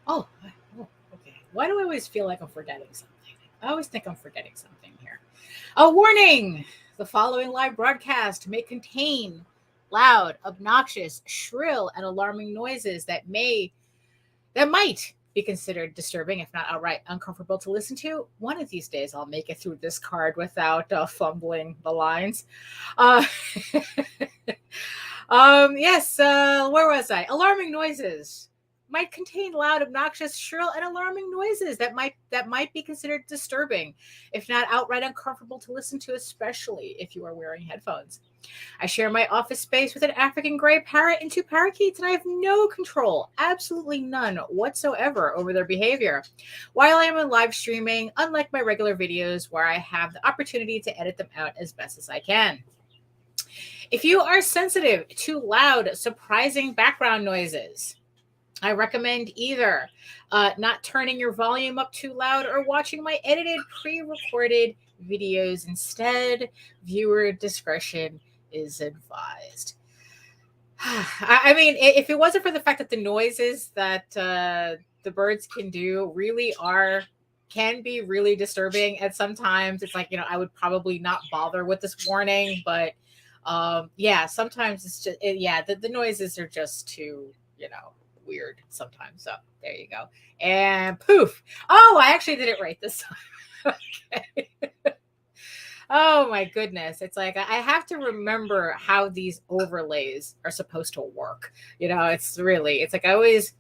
Oh, okay. Why do I always feel like I'm forgetting something? I always think I'm forgetting something here. A warning! The following live broadcast may contain loud, obnoxious, shrill, and alarming noises that might be considered disturbing, if not outright uncomfortable to listen to. One of these days, I'll make it through this card without fumbling the lines. Uh, yes, where was I? Alarming noises might contain loud, obnoxious, shrill, and alarming noises that might be considered disturbing, if not outright uncomfortable to listen to, especially if you are wearing headphones. I share my office space with an African gray parrot and two parakeets, and I have no control, absolutely none whatsoever, over their behavior. While I am live streaming, unlike my regular videos where I have the opportunity to edit them out as best as I can. If you are sensitive to loud, surprising background noises, I recommend either not turning your volume up too loud or watching my edited, pre-recorded videos instead. Viewer discretion is advised. I mean, if it wasn't for the fact that the noises that the birds can do can be really disturbing at sometimes, it's like, I would probably not bother with this warning, but yeah, sometimes it's just, the noises are just too, weird sometimes. So there you go. And poof. Oh, I actually did it right this time. Okay. Oh my goodness. It's like I have to remember how these overlays are supposed to work. It's like I always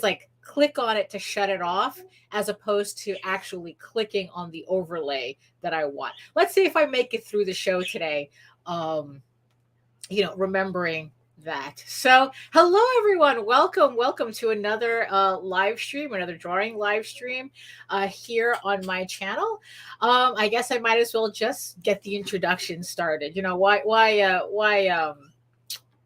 like click on it to shut it off as opposed to actually clicking on the overlay that I want. Let's see if I make it through the show today. Remembering that. So hello everyone, welcome to another live stream, another drawing live stream here on my channel. I guess I might as well just get the introduction started.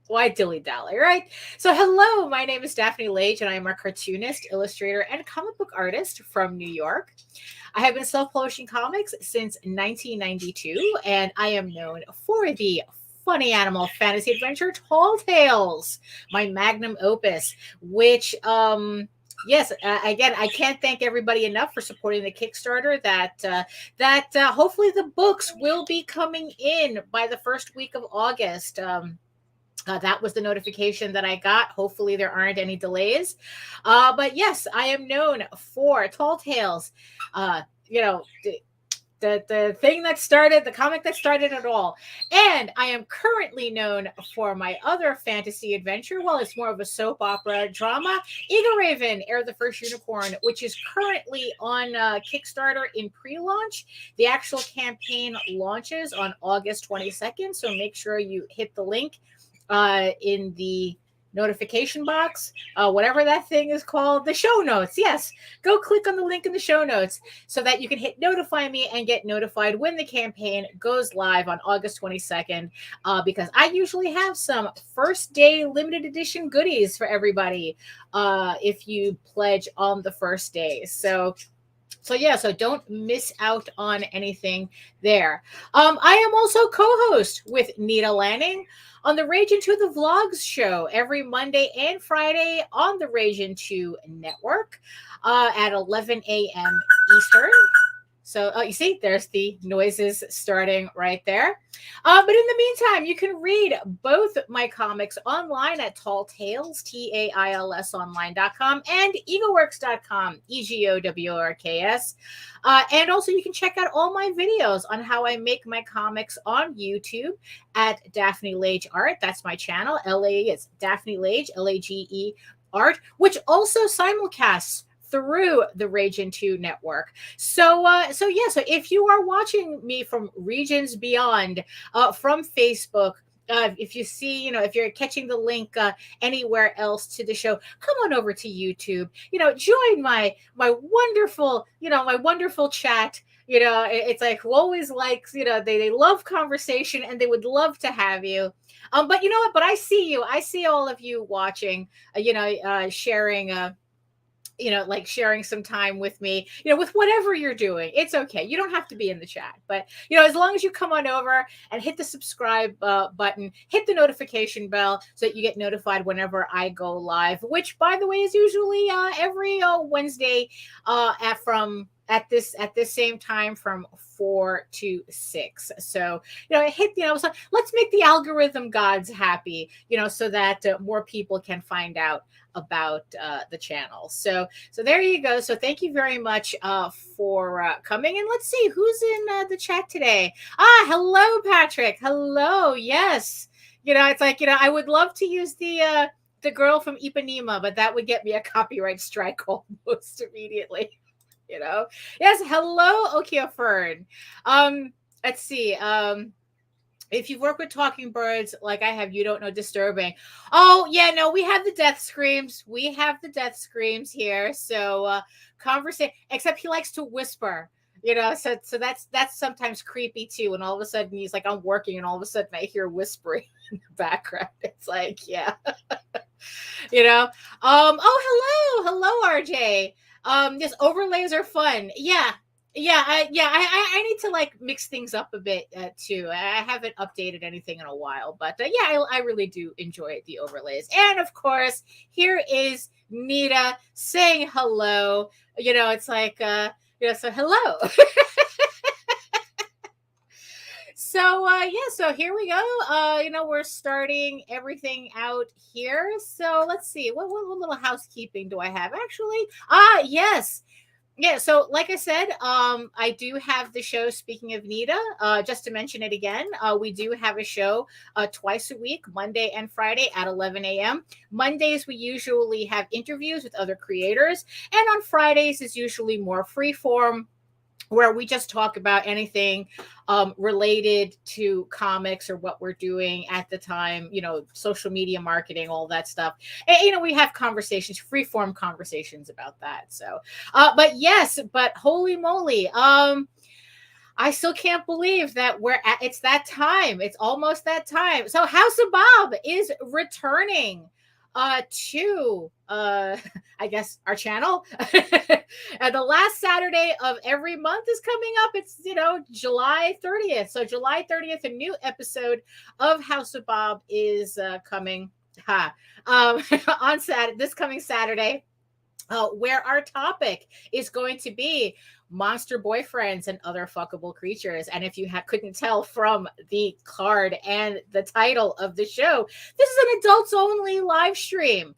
Why dilly-dally, right? So hello, my name is Daphne Lage and I am a cartoonist, illustrator, and comic book artist from New York. I have been self-publishing comics since 1992, and I am known for the funny animal fantasy adventure Tall Tales, my magnum opus, which yes, again, I can't thank everybody enough for supporting the Kickstarter. That hopefully the books will be coming in by the first week of August. That was the notification that I got. Hopefully there aren't any delays. But yes, I am known for Tall Tales. The thing that started, the comic that started it all. And I am currently known for my other fantasy adventure. Well, it's more of a soap opera drama, EGORAVEN, Heir the First Unicorn, which is currently on Kickstarter in pre-launch. The actual campaign launches on August 22nd, so make sure you hit the link in the notification box, whatever that thing is called, the show notes. Yes, go click on the link in the show notes so that you can hit notify me and get notified when the campaign goes live on August 22nd, because I usually have some first day limited edition goodies for everybody if you pledge on the first day. So don't miss out on anything there. I am also co-host with Nita Lanning on the Rage Into the Vlogs show every Monday and Friday on the Rage Into network at 11 a.m. Eastern. So you see, there's the noises starting right there. But in the meantime, you can read both my comics online at Tall Tales, TAILS online.com, and egoworks.com, EGOWORKS. And also you can check out all my videos on how I make my comics on YouTube at Daphne Lage Art. That's my channel. It's Daphne Lage, LAGE Art, which also simulcasts through the Rage Into network. So if you are watching me from regions beyond, from Facebook, if you see, if you're catching the link anywhere else to the show, come on over to YouTube. Join my wonderful, my wonderful chat. It's like who always likes, they love conversation and they would love to have you. But you know what? But I see you. I see all of you watching. Sharing. like sharing some time with me, with whatever you're doing. It's okay. You don't have to be in the chat, but, as long as you come on over and hit the subscribe button, hit the notification bell so that you get notified whenever I go live, which, by the way, is usually every Wednesday at this same time from 4 to 6. So, so let's make the algorithm gods happy, so that more people can find out about the channel. So there you go. So thank you very much for coming. And let's see who's in the chat today. Hello, Patrick. Hello. Yes. It's like, I would love to use the girl from Ipanema, but that would get me a copyright strike almost immediately. Yes. Hello, Okia Fern. Let's see. If you've worked with talking birds like I have, you don't know disturbing. Oh, yeah, no, we have the death screams. We have the death screams here. So conversation, except he likes to whisper, so that's sometimes creepy too. And all of a sudden he's like, I'm working, and all of a sudden I hear whispering in the background. It's like, yeah. Oh, hello, RJ. Yes, overlays are fun. Yeah. I need to like mix things up a bit too. I haven't updated anything in a while, but I really do enjoy the overlays. And of course, here is Nita saying hello. It's like so hello. So here we go. We're starting everything out here. So let's see, what little housekeeping do I have? Actually, yes. Yeah, so like I said, I do have the show, speaking of Nita, just to mention it again, we do have a show twice a week, Monday and Friday at 11 a.m. Mondays, we usually have interviews with other creators, and on Fridays is usually more freeform, where we just talk about anything related to comics or what we're doing at the time, social media marketing, all that stuff. And, we have conversations, free-form conversations about that. So, but holy moly, I still can't believe that it's that time. It's almost that time. So House of Bob is returning to I guess our channel. And the last Saturday of every month is coming up. It's July 30th. So July 30th, a new episode of House of Bob is coming on this coming Saturday, where our topic is going to be monster boyfriends and other fuckable creatures. And if you couldn't tell from the card and the title of the show, this is an adults only live stream.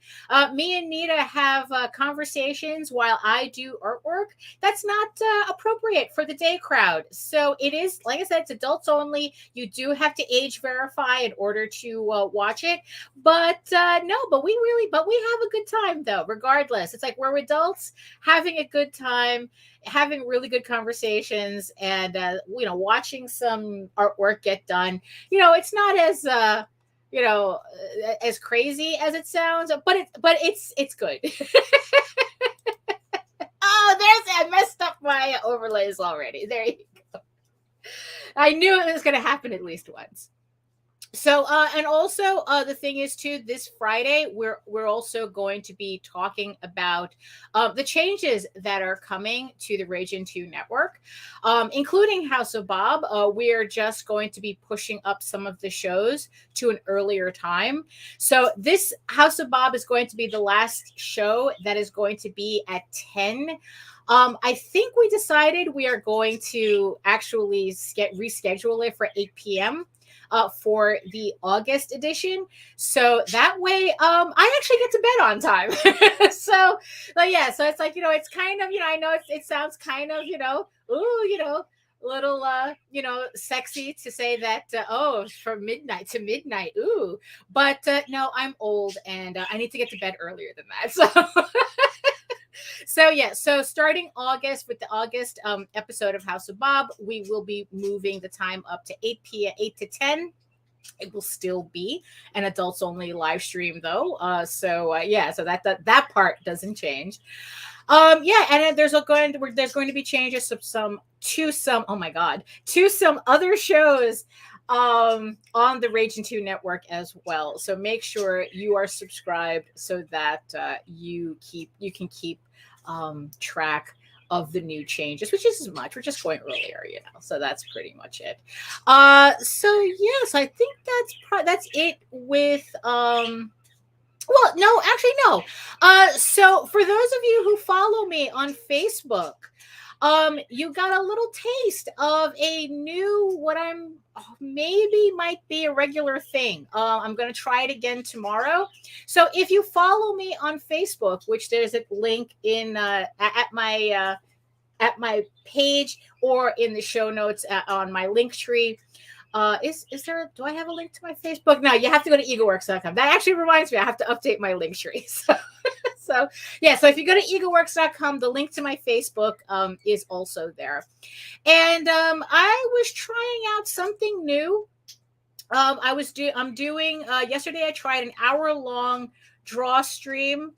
Me and Nita have conversations while I do artwork that's not appropriate for the day crowd. So it is, like I said, it's adults only. You do have to age verify in order to watch it. But we have a good time though, regardless. It's like we're adults having a good time, having really good conversations, and watching some artwork get done. It's not as as crazy as it sounds, but it's good. I messed up my overlays already. There you go. I knew it was going to happen at least once. So, and also the thing is too, this Friday, we're also going to be talking about the changes that are coming to the Raging 2 network, including House of Bob. We are just going to be pushing up some of the shows to an earlier time. So this House of Bob is going to be the last show that is going to be at 10. I think we decided we are going to actually reschedule it for 8 p.m. For the August edition. So that way, I actually get to bed on time. So it's like, it's kind of, I know it sounds kind of, little, sexy to say that, from midnight to midnight. Ooh, but no, I'm old and I need to get to bed earlier than that. So starting August with the August episode of House of Bob, we will be moving the time up to 8 to 10. It will still be an adults only live stream though. So that part doesn't change. And there's going to be changes to some other shows on the Raging 2 network as well. So make sure you are subscribed so that you can keep track of the new changes, which isn't much. We're just going earlier, so that's pretty much it. So yes, I think that's it with well, no, actually, no. So for those of you who follow me on Facebook, you got a little taste of a new, what I'm maybe might be a regular thing. I'm going to try it again tomorrow. So if you follow me on Facebook, which there's a link in at my page or in the show notes on my link tree. Is there, do I have a link to my Facebook? No, you have to go to egoworks.com. That actually reminds me, I have to update my link tree. So yeah, so if you go to egoworks.com, the link to my Facebook is also there. And I was trying out something new. I'm doing yesterday I tried an hour-long draw stream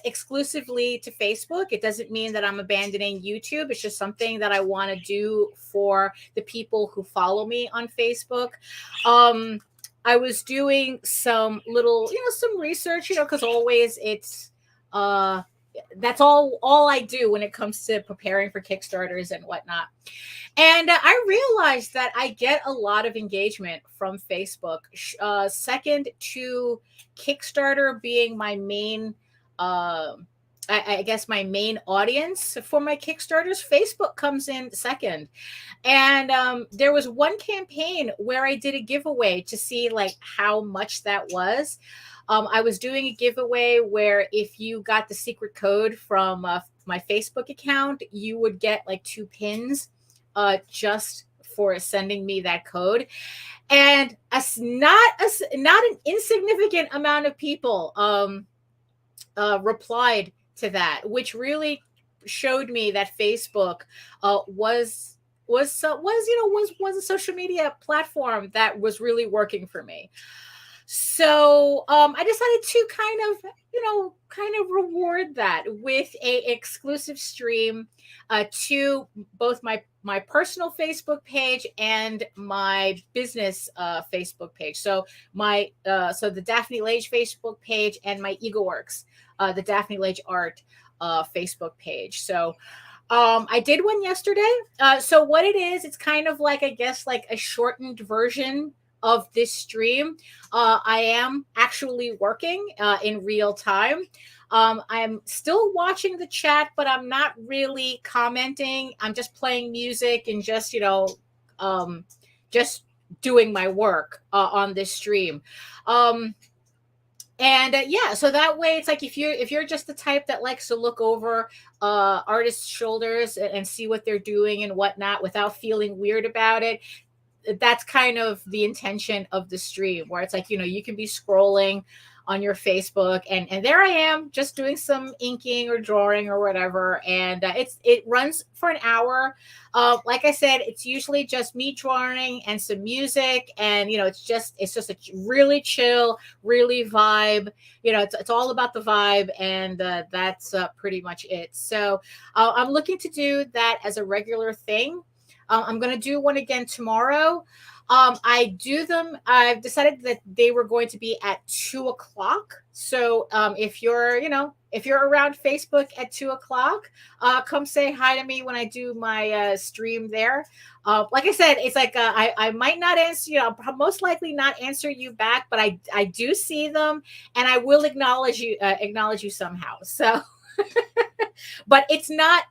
exclusively to Facebook. It doesn't mean that I'm abandoning YouTube. It's just something that I want to do for the people who follow me on Facebook. I was doing some little, some research, because always it's that's all I do when it comes to preparing for Kickstarters and whatnot. And I realized that I get a lot of engagement from Facebook, second to Kickstarter being my main, I guess my main audience for my Kickstarters. Facebook comes in second. And there was one campaign where I did a giveaway to see like how much that was. I was doing a giveaway where if you got the secret code from my Facebook account, you would get like 2 pins just for sending me that code. And not an insignificant amount of people replied to that, which really showed me that Facebook was a social media platform that was really working for me. So I decided to kind of reward that with a exclusive stream to both my personal Facebook page and my business Facebook page. So the Daphne Lage Facebook page and my EgoWorks, the Daphne Lage Art Facebook page. So I did one yesterday. So what it is, it's kind of like, I guess, like a shortened version of this stream. I am actually working in real time. I'm still watching the chat, but I'm not really commenting. I'm just playing music and just, just doing my work on this stream. Yeah, so that way it's like if you're just the type that likes to look over artists' shoulders and see what they're doing and whatnot without feeling weird about it, that's kind of the intention of the stream, where it's like, you can be scrolling on your Facebook and there I am just doing some inking or drawing or whatever. And it runs for an hour. Like I said, it's usually just me drawing and some music, and it's just a really chill, really vibe. It's all about the vibe, and that's pretty much it. So I'm looking to do that as a regular thing. I'm going to do one again tomorrow. I've decided that they were going to be at 2:00. So if you're around Facebook at 2:00, come say hi to me when I do my stream there. Like I said, it's like I might not answer you. I'll most likely not answer you back, but I do see them, and I will acknowledge you somehow. So. But it's not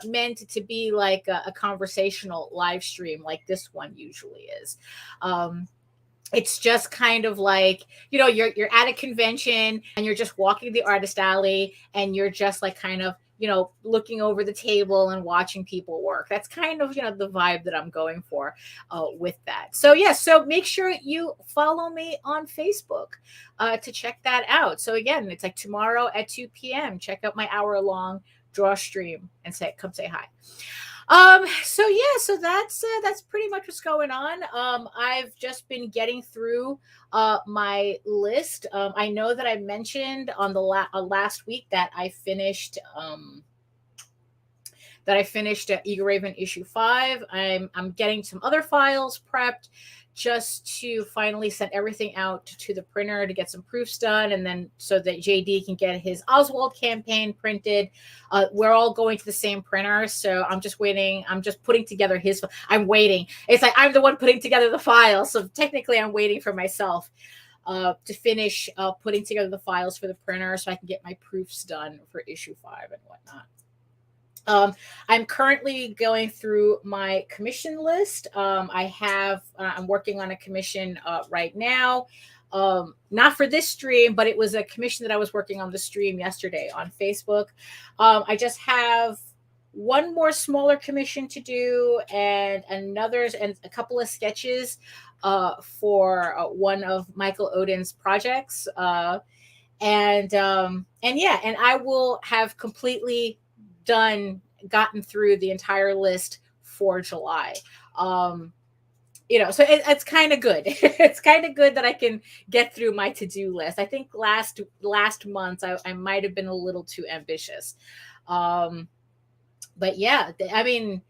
meant to be like a conversational live stream like this one usually is. It's just kind of like, you're at a convention and you're just walking the artist alley and you're just like kind of, looking over the table and watching people work. That's kind of, the vibe that I'm going for with that. So yeah, so make sure you follow me on Facebook to check that out. So again, it's like tomorrow at 2 p.m. Check out my hour-long draw stream and come say hi. So yeah, so that's pretty much what's going on. I've just been getting through my list. I know that I mentioned on the last week that I finished that I finished EGORAVEN issue 5. I'm getting some other files prepped just to finally send everything out to the printer to get some proofs done, and then so that JD can get his Oswald campaign printed. We're all going to the same printer, so I'm just waiting. I'm just putting together his. I'm waiting. It's like I'm the one putting together the file, so technically I'm waiting for myself to finish putting together the files for the printer so I can get my proofs done for issue 5 and whatnot. I'm currently going through my commission list. I'm working on a commission right now. Not for this stream, but it was a commission that I was working on the stream yesterday on Facebook. I just have one more smaller commission to do, and a couple of sketches for one of Michael Odin's projects. And I will have completely gotten through the entire list for July. So it's kind of good. It's kind of good that I can get through my to-do list. I think last month I might have been a little too ambitious. But yeah, I mean,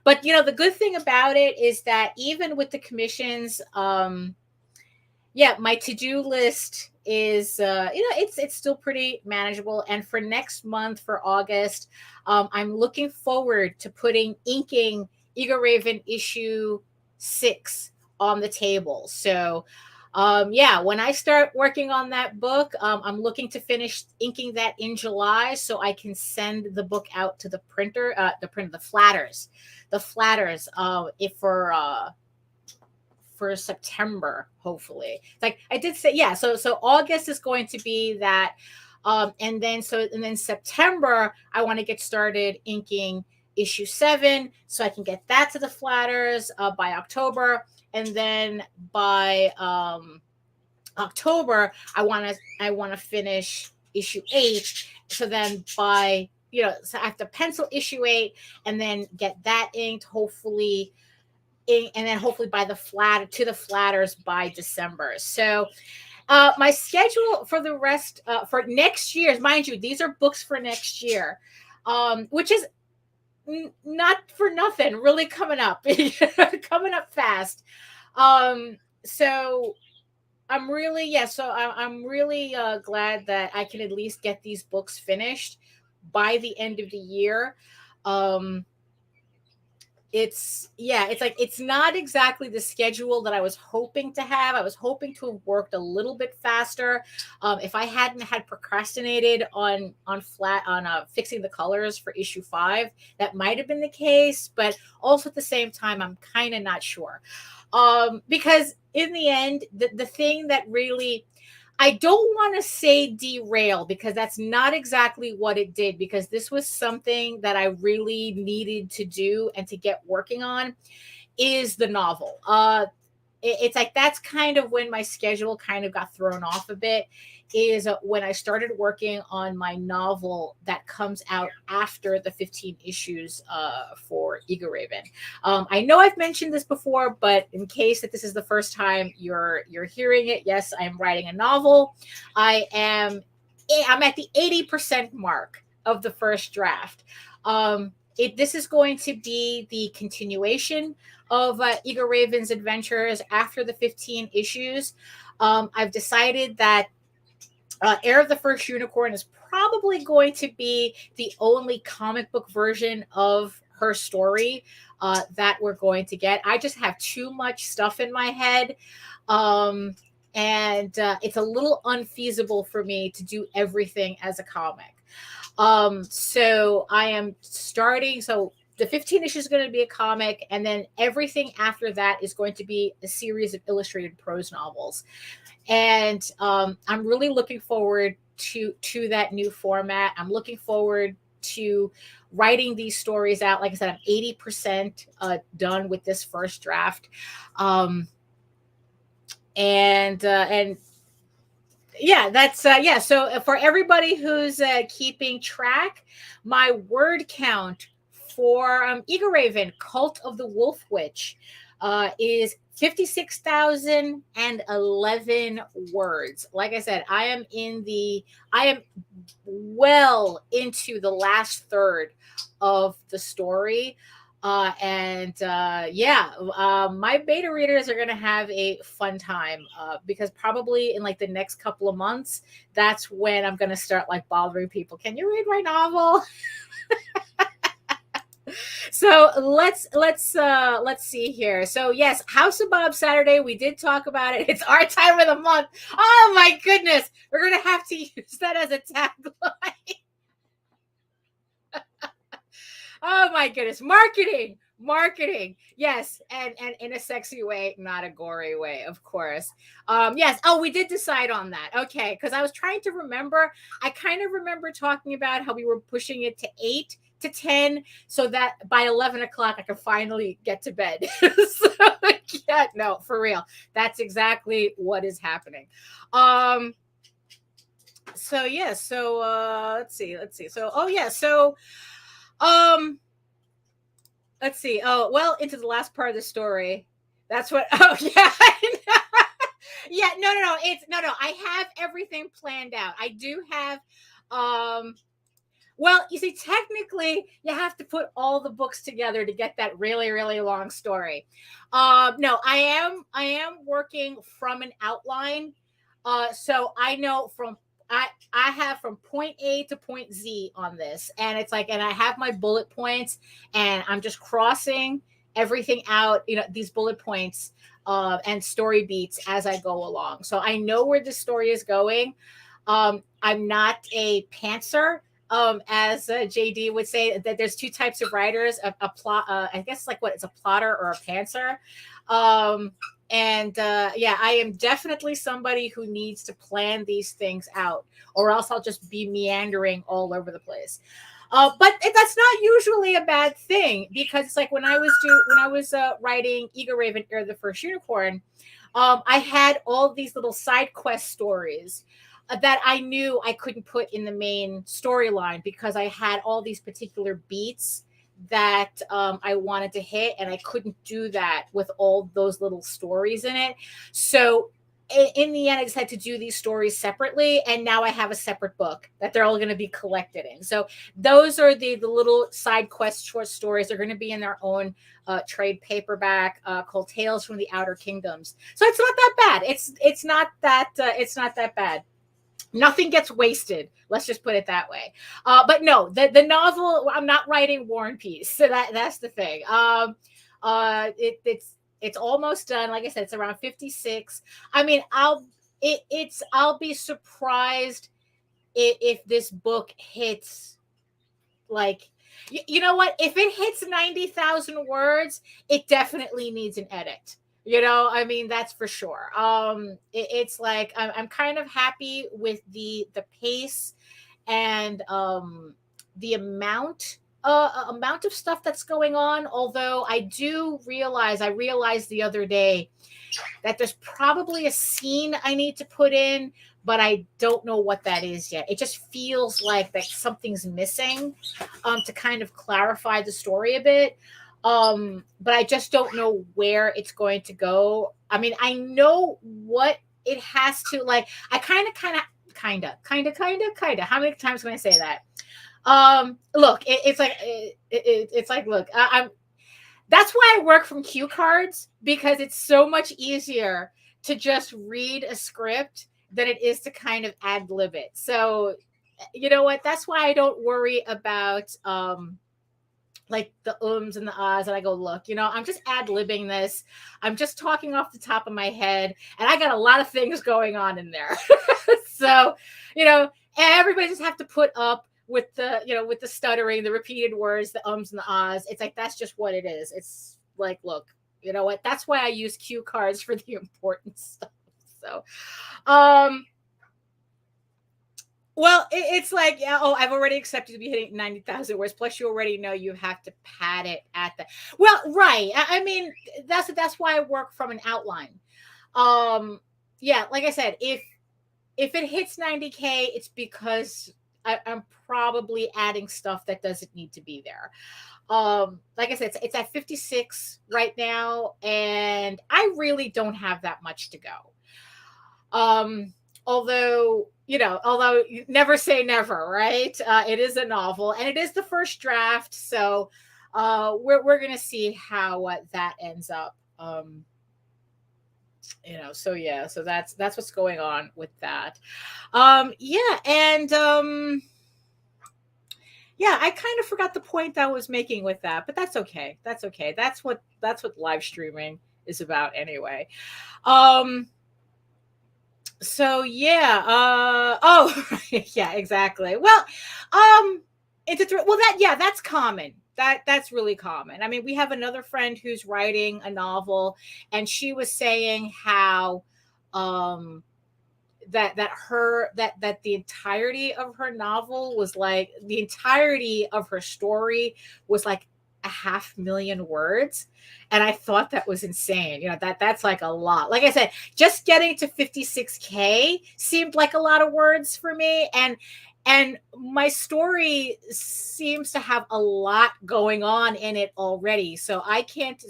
but the good thing about it is that even with the commissions, my to-do list is it's still pretty manageable. And for next month, for August, I'm looking forward to inking EGORAVEN issue 6 on the table. So when I start working on that book, I'm looking to finish inking that in July so I can send the book out to the printer, the flatters for September, hopefully. Like I did say, yeah. So August is going to be that, and then September I want to get started inking issue 7 so I can get that to the flatters by October, and then by October I want to finish issue 8. So then by so I have to pencil issue 8 and then get that inked, hopefully. And then hopefully by the flatters by December. So my schedule for the rest for next year, mind you, these are books for next year, which is not for nothing, really coming up fast. So I'm really I'm really glad that I can at least get these books finished by the end of the year. It's not exactly the schedule that I was hoping to have. I was hoping to have worked a little bit faster. If I hadn't had procrastinated on fixing the colors for issue 5, that might have been the case. But also at the same time, I'm kind of not sure. Because in the end, the thing that really, I don't want to say derail, because that's not exactly what it did, because this was something that I really needed to do and to get working on, is the novel. It's like that's kind of when my schedule kind of got thrown off a bit, is when I started working on my novel that comes out after the 15 issues for EGORAVEN. I know I've mentioned this before, but in case that this is the first time you're hearing it, yes, I'm writing a novel. I'm at the 80% mark of the first draft. This is going to be the continuation of EGORAVEN's adventures after the 15 issues. I've decided that Heir of the First Unicorn is probably going to be the only comic book version of her story that we're going to get. I just have too much stuff in my head. And it's a little unfeasible for me to do everything as a comic. So I am starting. So the 15 issues is going to be a comic, and then everything after that is going to be a series of illustrated prose novels. And I'm really looking forward to that new format. I'm looking forward to writing these stories out. Like I said, I'm 80% done with this first draft. So for everybody who's keeping track, my word count for EGORAVEN, Cult of the Wolf Witch, is 56,011 words. Like I said, I am well into the last third of the story. My beta readers are going to have a fun time because probably in like the next couple of months, that's when I'm going to start like bothering people. Can you read my novel? So let's see here. So yes, House of Bob Saturday. We did talk about it. It's our time of the month. Oh my goodness, we're gonna have to use that as a tagline. Oh my goodness, marketing. Yes, and in a sexy way, not a gory way, of course. Yes. Oh, we did decide on that. Okay, because I was trying to remember. I kind of remember talking about how we were pushing it to 8 to 10 so that by 11 o'clock I could finally get to bed. So, yeah, no, for real. That's exactly what is happening. So yeah, so let's see. So let's see. Oh, well, into the last part of the story. That's what yeah. Yeah, no. It's no. I have everything planned out. I do have well, you see, technically, you have to put all the books together to get that really, really long story. No, I am working from an outline. So I know I have from point A to point Z on this, and it's like, and I have my bullet points, and I'm just crossing everything out. These bullet points and story beats as I go along. So I know where the story is going. I'm not a pantser. As JD would say, that there's two types of writers: a plot, I guess, like what it's a plotter or a pantser. Yeah, I am definitely somebody who needs to plan these things out, or else I'll just be meandering all over the place. But that's not usually a bad thing, because it's like when I was writing EGORAVEN, Heir the First Unicorn, I had all these little side quest stories that I knew I couldn't put in the main storyline because I had all these particular beats that I wanted to hit, and I couldn't do that with all those little stories in it. So in the end, I just had to do these stories separately, and now I have a separate book that they're all going to be collected in. So those are the little side quest short stories. They're going to be in their own trade paperback called Tales from the Outer Kingdoms. So it's not that bad. It's not that bad. Nothing gets wasted. Let's just put it that way. But no, the novel, I'm not writing War and Peace. So that's the thing. It's almost done. Like I said, it's around 56. I mean, I'll be surprised if this book hits, like, you know what? If it hits 90,000 words, it definitely needs an edit. I mean, that's for sure. It's like I'm kind of happy with the pace and the amount of stuff that's going on. Although I realized the other day that there's probably a scene I need to put in, but I don't know what that is yet. It just feels like that something's missing to kind of clarify the story a bit. But I just don't know where it's going to go. I mean, I know what it has to, like, I kind of. How many times can I say that? Look, it's like, look, that's why I work from cue cards, because it's so much easier to just read a script than it is to kind of ad lib it. So, you know what? That's why I don't worry about, like the ums and the ahs, and I go, look, I'm just ad-libbing this. I'm just talking off the top of my head, and I got a lot of things going on in there. So, everybody just have to put up with the stuttering, the repeated words, the ums and the ahs. It's like, that's just what it is. It's like, look, you know what? That's why I use cue cards for the important stuff. So, well, it's like, yeah, oh, I've already accepted to be hitting 90,000 words. Plus, you already know you have to pad it at the. Well, right. I mean, that's why I work from an outline. Yeah, like I said, if it hits 90K, it's because I'm probably adding stuff that doesn't need to be there. Like I said, it's at 56 right now, and I really don't have that much to go. Although, although you never say never, right? It is a novel, and it is the first draft, so we're gonna see how that ends up. So yeah, so that's what's going on with that. Yeah, and yeah, I kind of forgot the point I was making with that, but that's okay. That's okay. That's what live streaming is about anyway. So yeah, oh yeah, exactly. Well, that's common. That's really common. I mean, we have another friend who's writing a novel, and she was saying how that the entirety of her novel was like the entirety of her story was like 500,000 words, and I thought that was insane. That's like a lot. Like I said, just getting to 56K seemed like a lot of words for me, and my story seems to have a lot going on in it already, so I can't.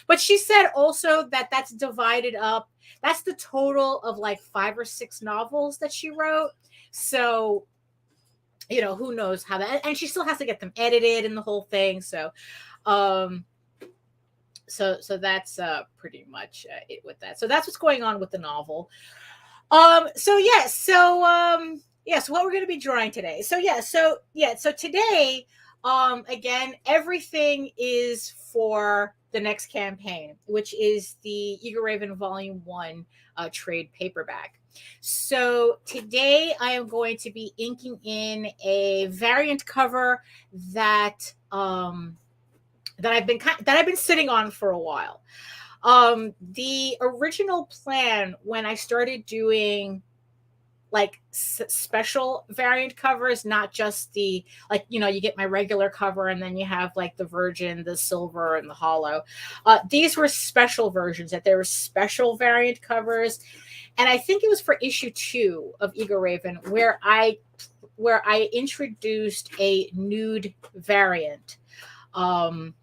But she said also that that's divided up. That's the total of like 5 or 6 novels that she wrote. So, who knows how that, and she still has to get them edited and the whole thing. So that's pretty much it with that. So that's what's going on with the novel. So what we're going to be drawing today. So today, again, everything is for the next campaign, which is the EGORAVEN Volume 1 trade paperback. So today I am going to be inking in a variant cover that I've been sitting on for a while. The original plan when I started doing like special variant covers, not just the, like, you get my regular cover and then you have like the virgin, the silver, and the hollow. These were special versions, that there were special variant covers. And I think it was for issue 2 of EGORAVEN where I introduced a nude variant of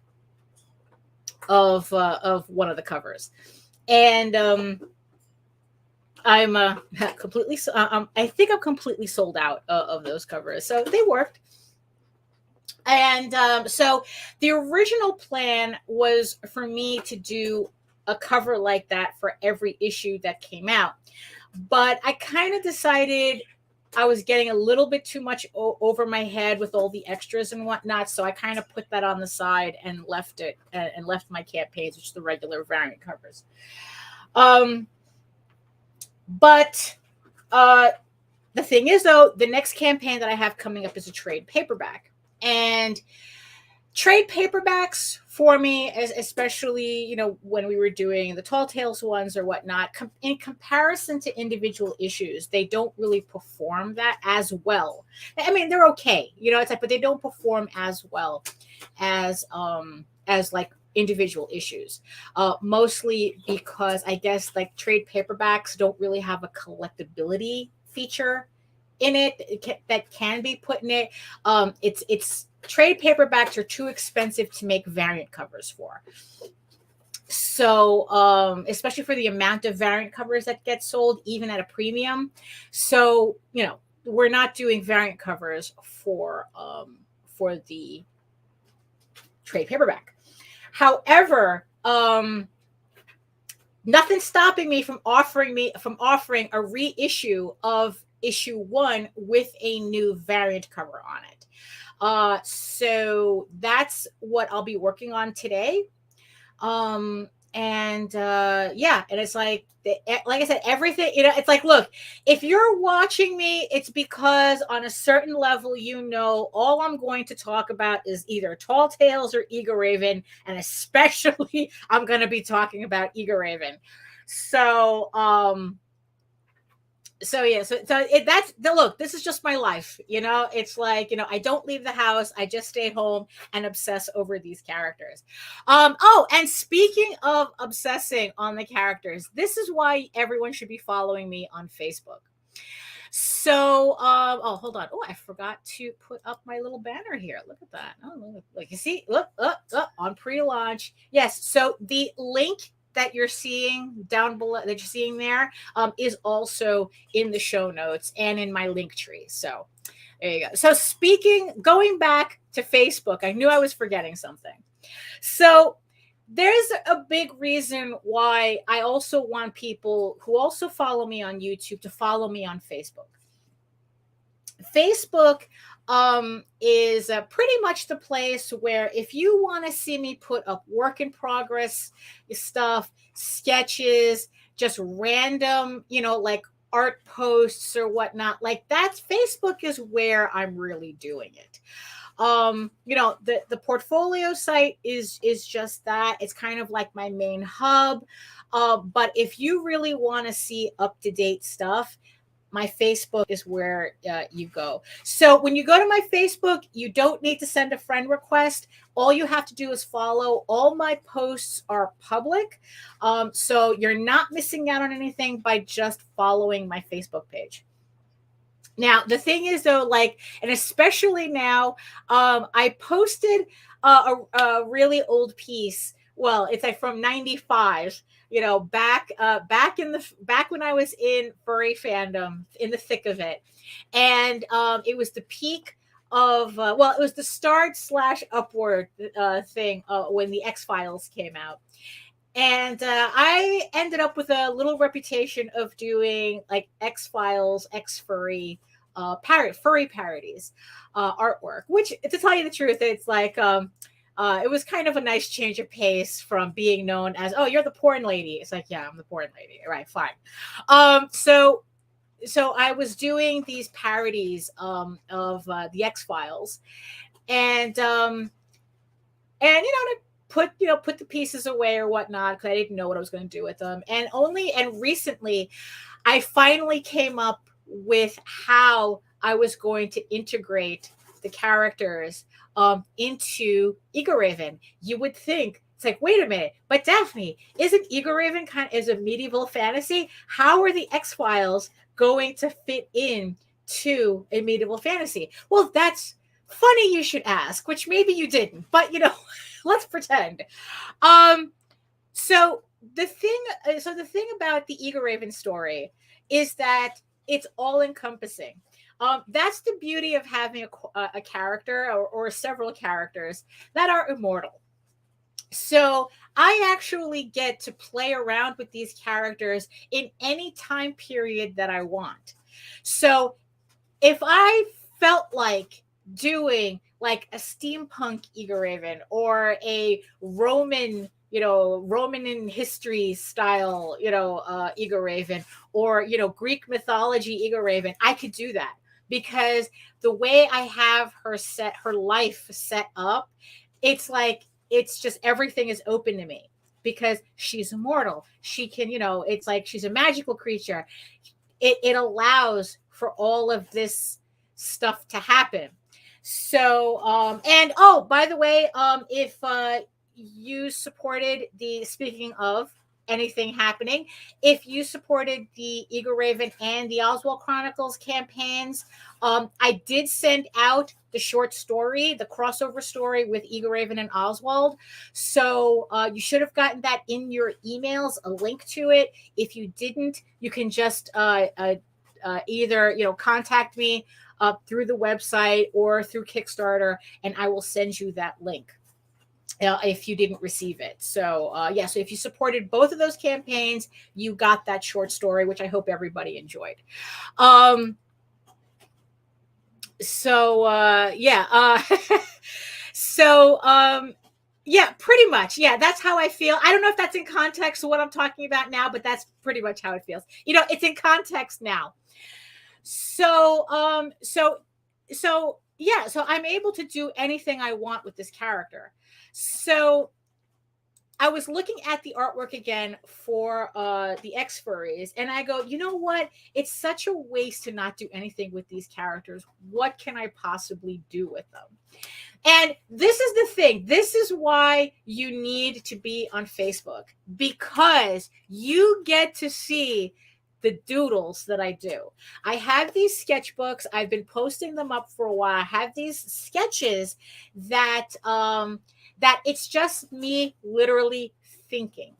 one of the covers. And I'm completely. I think I'm completely sold out of those covers, so they worked. And so the original plan was for me to do a cover like that for every issue that came out, but I kind of decided I was getting a little bit too much over my head with all the extras and whatnot, so I kind of put that on the side and left it and left my campaigns, which is the regular variant covers. But the thing is, though, the next campaign that I have coming up is a trade paperback. And trade paperbacks for me, especially, when we were doing the Tall Tales ones or whatnot, in comparison to individual issues, they don't really perform that as well. I mean, they're okay, it's like, but they don't perform as well as like individual issues, mostly because I guess like trade paperbacks don't really have a collectability feature in it that can be put in it. It's trade paperbacks are too expensive to make variant covers for. So especially for the amount of variant covers that get sold, even at a premium. So we're not doing variant covers for the trade paperback. However, nothing's stopping me from offering a reissue of issue 1 with a new variant cover on it. So that's what I'll be working on today. And it's like I said, everything, it's like, look, if you're watching me, it's because on a certain level, all I'm going to talk about is either Tall Tales or EGORAVEN, and especially I'm going to be talking about EGORAVEN. Look, this is just my life, it's like, I don't leave the house. I just stay home and obsess over these characters. And speaking of obsessing on the characters, this is why everyone should be following me on Facebook, So, oh, hold on. Oh, I forgot to put up my little banner here. Look at that. Oh, look, you see, look, on pre-launch. Yes. So the link that you're seeing down below, that you're seeing there, is also in the show notes and in my link tree. So there you go. So going back to Facebook, I knew I was forgetting something. So there's a big reason why I also want people who also follow me on YouTube to follow me on Facebook. Facebook is pretty much the place where if you want to see me put up work in progress stuff, sketches, just random, like art posts or whatnot, like that's Facebook is where I'm really doing it. The portfolio site is just that. It's kind of like my main hub. But if you really want to see up-to-date stuff, my Facebook is where you go. So when you go to my Facebook, you don't need to send a friend request. All you have to do is follow. All my posts are public. So you're not missing out on anything by just following my Facebook page. Now, the thing is, though, and especially now, I posted a really old piece. Well, it's like from '95, back when I was in furry fandom, in the thick of it. And it was the peak of, it was the start/upward thing when the X-Files came out. And I ended up with a little reputation of doing like X-Files, X-Furry, furry parodies, artwork, which, to tell you the truth, it's like, it was kind of a nice change of pace from being known as, oh, you're the porn lady. It's like, yeah, I'm the porn lady. All right, fine. So I was doing these parodies of the X-Files, and to put the pieces away or whatnot, because I didn't know what I was going to do with them. And recently I finally came up with how I was going to integrate the characters into EGORAVEN. You would think, it's like, wait a minute, but Daphne, isn't EGORAVEN kind of is a medieval fantasy? How are the X-Files going to fit in to a medieval fantasy? Well, that's funny you should ask, which maybe you didn't, but let's pretend. So the thing about the EGORAVEN story is that it's all encompassing. That's the beauty of having a character or several characters that are immortal. So I actually get to play around with these characters in any time period that I want. So if I felt like doing like a steampunk EGORAVEN or a Roman in history style, EGORAVEN, or, Greek mythology EGORAVEN, I could do that, because the way I have her life set up, it's like, it's just, everything is open to me because she's immortal. She can, it's like she's a magical creature. It allows for all of this stuff to happen. So, and oh, by the way, if you supported speaking of anything happening, if you supported the EGORAVEN and the Oswald Chronicles campaigns, I did send out the short story, the crossover story with EGORAVEN and Oswald. So you should have gotten that in your emails, a link to it. If you didn't, you can just either contact me through the website or through Kickstarter, and I will send you that link if you didn't receive it. So so if you supported both of those campaigns, you got that short story, which I hope everybody enjoyed. Yeah, pretty much. Yeah, that's how I feel. I don't know if that's in context to what I'm talking about now, but that's pretty much how it feels. It's in context now. So I'm able to do anything I want with this character. So I was looking at the artwork again for the X-Furries, and I go, you know what? It's such a waste to not do anything with these characters. What can I possibly do with them? And this is the thing. This is why you need to be on Facebook, because you get to see the doodles that I do. I have these sketchbooks. I've been posting them up for a while. I have these sketches that that it's just me literally thinking.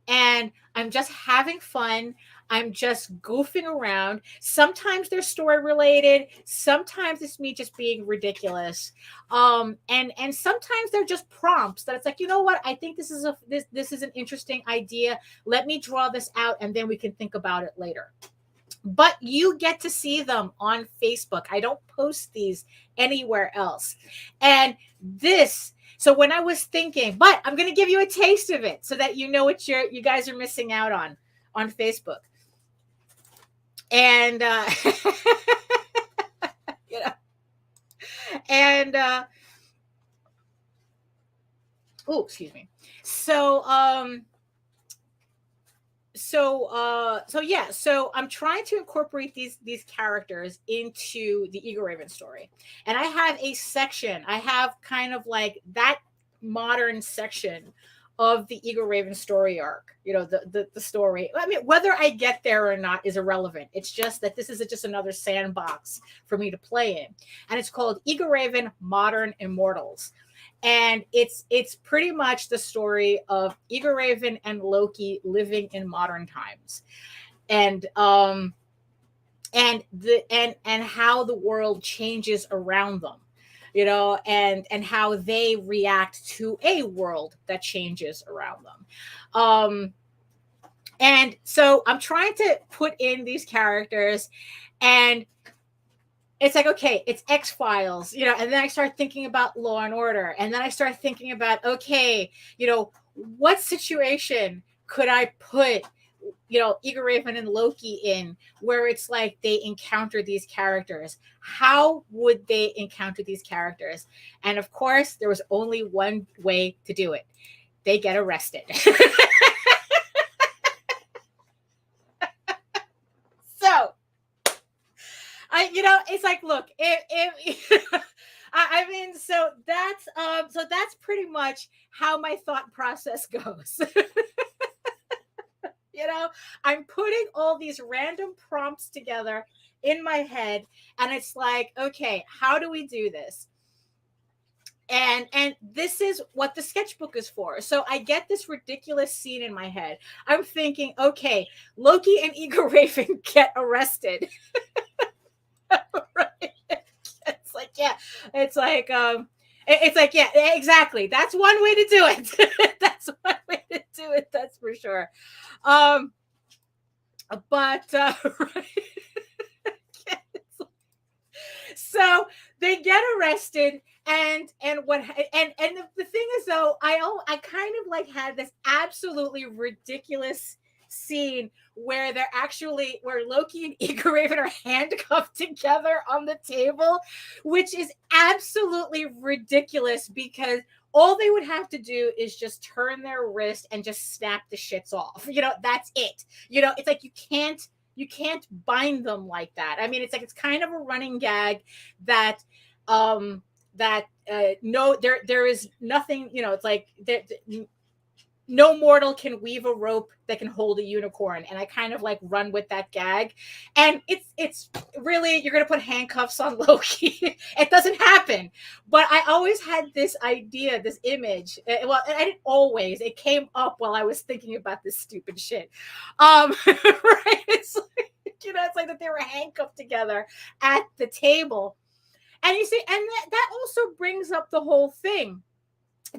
And I'm just having fun. I'm just goofing around. Sometimes they're story related. Sometimes it's me just being ridiculous. And sometimes they're just prompts that it's like, you know what? I think this is an interesting idea. Let me draw this out, and then we can think about it later. But you get to see them on Facebook. I don't post these anywhere else. And so when I was thinking, but I'm going to give you a taste of it so that you know what you guys are missing out on Facebook. And, you know, and, oh, excuse me. So yeah, so I'm trying to incorporate these characters into the EGORAVEN story. And I have a section, I have kind of like that modern section of the EGORAVEN story arc, you know, the story. I mean, whether I get there or not is irrelevant. It's just that this is just another sandbox for me to play in. And it's called EGORAVEN Modern Immortals. And it's pretty much the story of EGORAVEN and Loki living in modern times, and how the world changes around them, you know, and how they react to a world that changes around them. And so I'm trying to put in these characters, and it's like, okay, it's X-Files, you know, and then I start thinking about Law and Order. And then I start thinking about, okay, you know, what situation could I put, you know, EGORAVEN and Loki in where it's like they encounter these characters? How would they encounter these characters? And of course, there was only one way to do it. They get arrested. So, you know, it's like, look, I mean, so that's pretty much how my thought process goes. You know, I'm putting all these random prompts together in my head, and it's like, okay, how do we do this? And this is what the sketchbook is for. So I get this ridiculous scene in my head. I'm thinking, okay, Loki and EGORAVEN get arrested. Right? It's like, yeah, yeah, exactly. That's one way to do it. That's one way to do it. That's for sure. But right. So they get arrested, and the thing is, though, I kind of like had this absolutely ridiculous scene where Loki and EGORAVEN are handcuffed together on the table, which is absolutely ridiculous because all they would have to do is just turn their wrist and just snap the shits off. You know, that's it. You know, it's like you can't bind them like that. I mean, it's like, it's kind of a running gag that no, there is nothing, you know, it's like no mortal can weave a rope that can hold a unicorn. And I kind of like run with that gag. And it's really, you're going to put handcuffs on Loki. It doesn't happen. But I always had this idea, this image. Well, I didn't always. It came up while I was thinking about this stupid shit. Right? It's like, you know, it's like that they were handcuffed together at the table. And you see, and that also brings up the whole thing.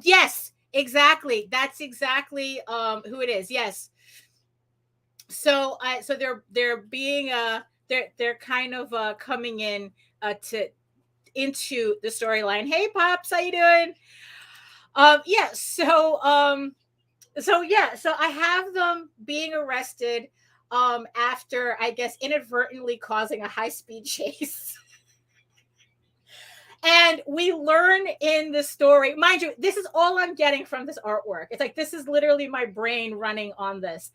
Yes. Exactly. That's exactly who it is. Yes. So they're being they're kind of coming in into the storyline. Hey Pops, how you doing? Yeah, so I have them being arrested after, I guess, inadvertently causing a high-speed chase. And we learn in the story, mind you, this is all I'm getting from this artwork. It's like, this is literally my brain running on this.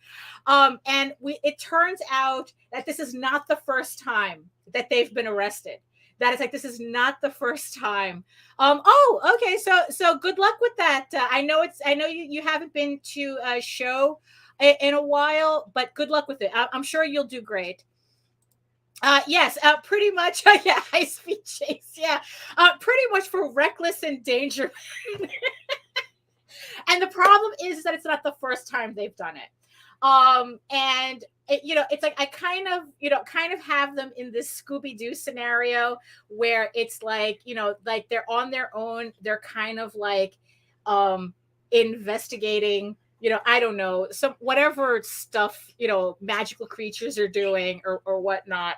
And it turns out that this is not the first time that they've been arrested. That is like, this is not the first time. Oh, okay. So good luck with that. I know you haven't been to a show in a while, but good luck with it. I'm sure you'll do great. Yes, pretty much. Yeah, high speed chase. Yeah, pretty much for reckless endangerment. And the problem is that it's not the first time they've done it. And it's like I kind of have them in this Scooby-Doo scenario where it's like, like they're on their own. They're kind of like investigating, I don't know, some whatever stuff, magical creatures are doing or whatnot.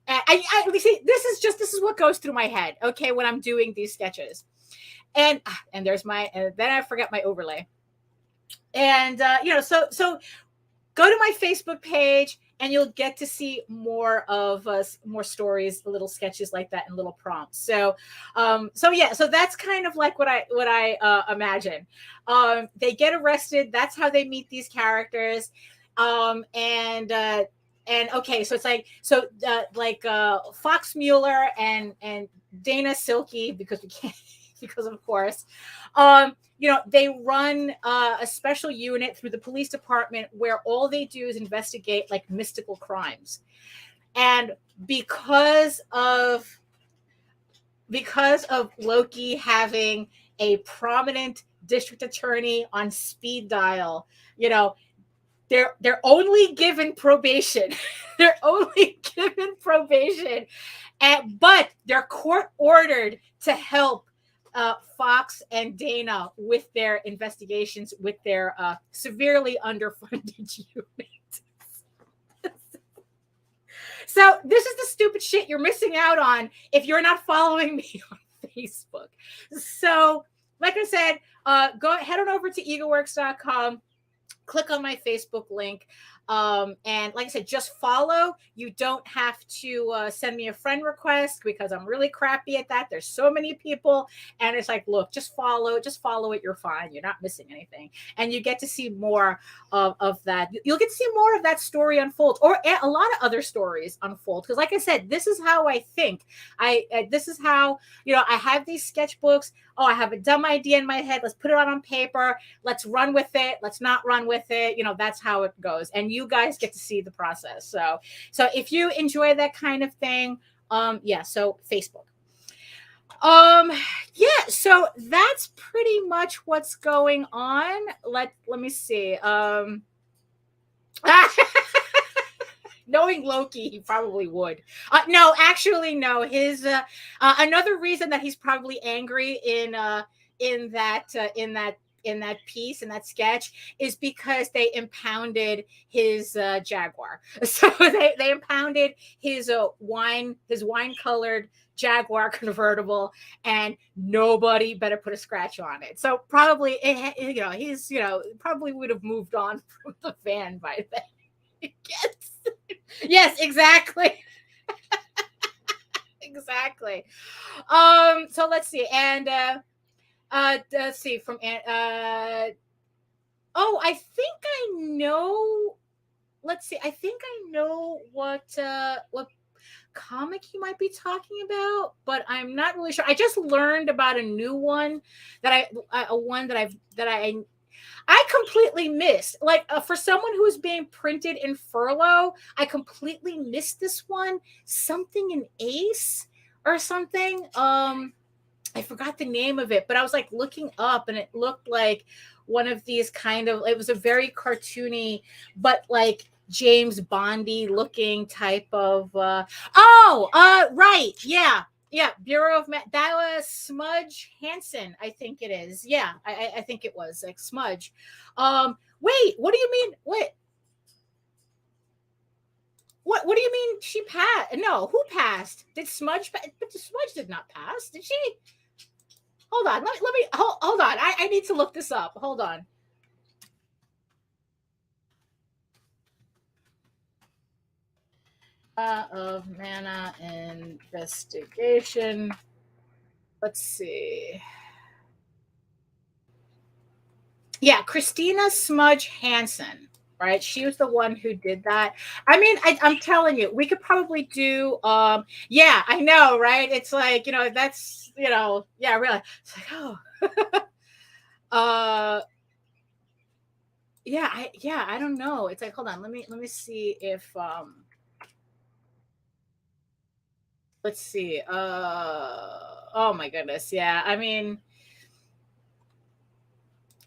And I see, this is what goes through my head, okay, when I'm doing these sketches. And there's and then I forgot my overlay. And so go to my Facebook page and you'll get to see more of more stories, little sketches like that, and little prompts. So that's kind of like what I imagine. They get arrested. That's how they meet these characters. And okay, so it's like Fox Mueller and Dana Silky, because we can't. Because of course, they run a special unit through the police department where all they do is investigate like mystical crimes. And because of Loki having a prominent district attorney on speed dial, they're only given probation. They're only given probation, but they're court ordered to help Fox and with their investigations with their severely underfunded unit. So this is the stupid shit you're missing out on if you're not following me on Facebook. So like I said, head on over to egoworks.com, click on my Facebook link. And like I said, just follow. You don't have to send me a friend request because I'm really crappy at that. There's so many people, and it's like, look, just follow it. You're fine. You're not missing anything, and you get to see more of that. You'll get to see more of that story unfold, or a lot of other stories unfold. Because, like I said, this is how I think. This is how I have these sketchbooks. Oh, I have a dumb idea in my head. Let's put it on paper. Let's run with it. Let's not run with it. That's how it goes. And you guys get to see the process. So if you enjoy that kind of thing, so Facebook. So that's pretty much what's going on. Let me see. Knowing Loki, he probably would. No, actually, no. His another reason that he's probably angry in that piece, in that sketch, is because they impounded his Jaguar. So they impounded his wine-colored Jaguar convertible, and nobody better put a scratch on it. So probably he's probably would have moved on from the van by then. Yes, exactly. Exactly. So let's see. And let's see from I think I know. Let's see. I think I know what comic you might be talking about, but I'm not really sure. I just learned about a new one that I completely missed. Like for someone who is being printed in furlough, I completely missed this one. Something in Ace or something. I forgot the name of it, but I was like looking up, and it looked like one of these it was a very cartoony, but like James Bondy looking type of. Right, yeah. Bureau of that was Smudge Hansen, I think it is. Yeah, I think it was like Smudge. Wait, what do you mean? What do you mean she passed? No, who passed? Did Smudge? But Smudge did not pass, did she? Hold on, let me hold on. I need to look this up. Hold on. Of Mana investigation. Let's see. Yeah, Christina Smudge Hansen, right? She was the one who did that. I mean, I'm telling you, we could probably do. Yeah, I know, right? It's like that's yeah, really. It's like I don't know. It's like, hold on, let me see if let's see. Oh my goodness. Yeah, I mean,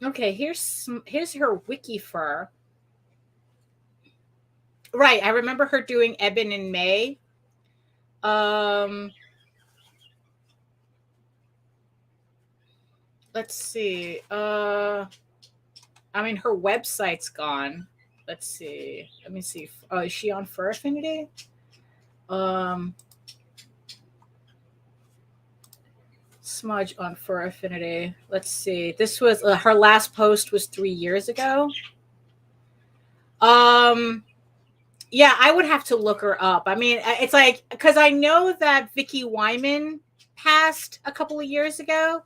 okay, here's her wiki fur. Right, I remember her doing Ebon in May. Let's see. I mean, her website's gone. Let's see. Let me see. Oh, is she on Fur Affinity? Smudge on Fur Affinity. Let's see. This was her last post was 3 years ago. Yeah, I would have to look her up. I mean, it's like, because I know that Vicky Wyman passed a couple of years ago.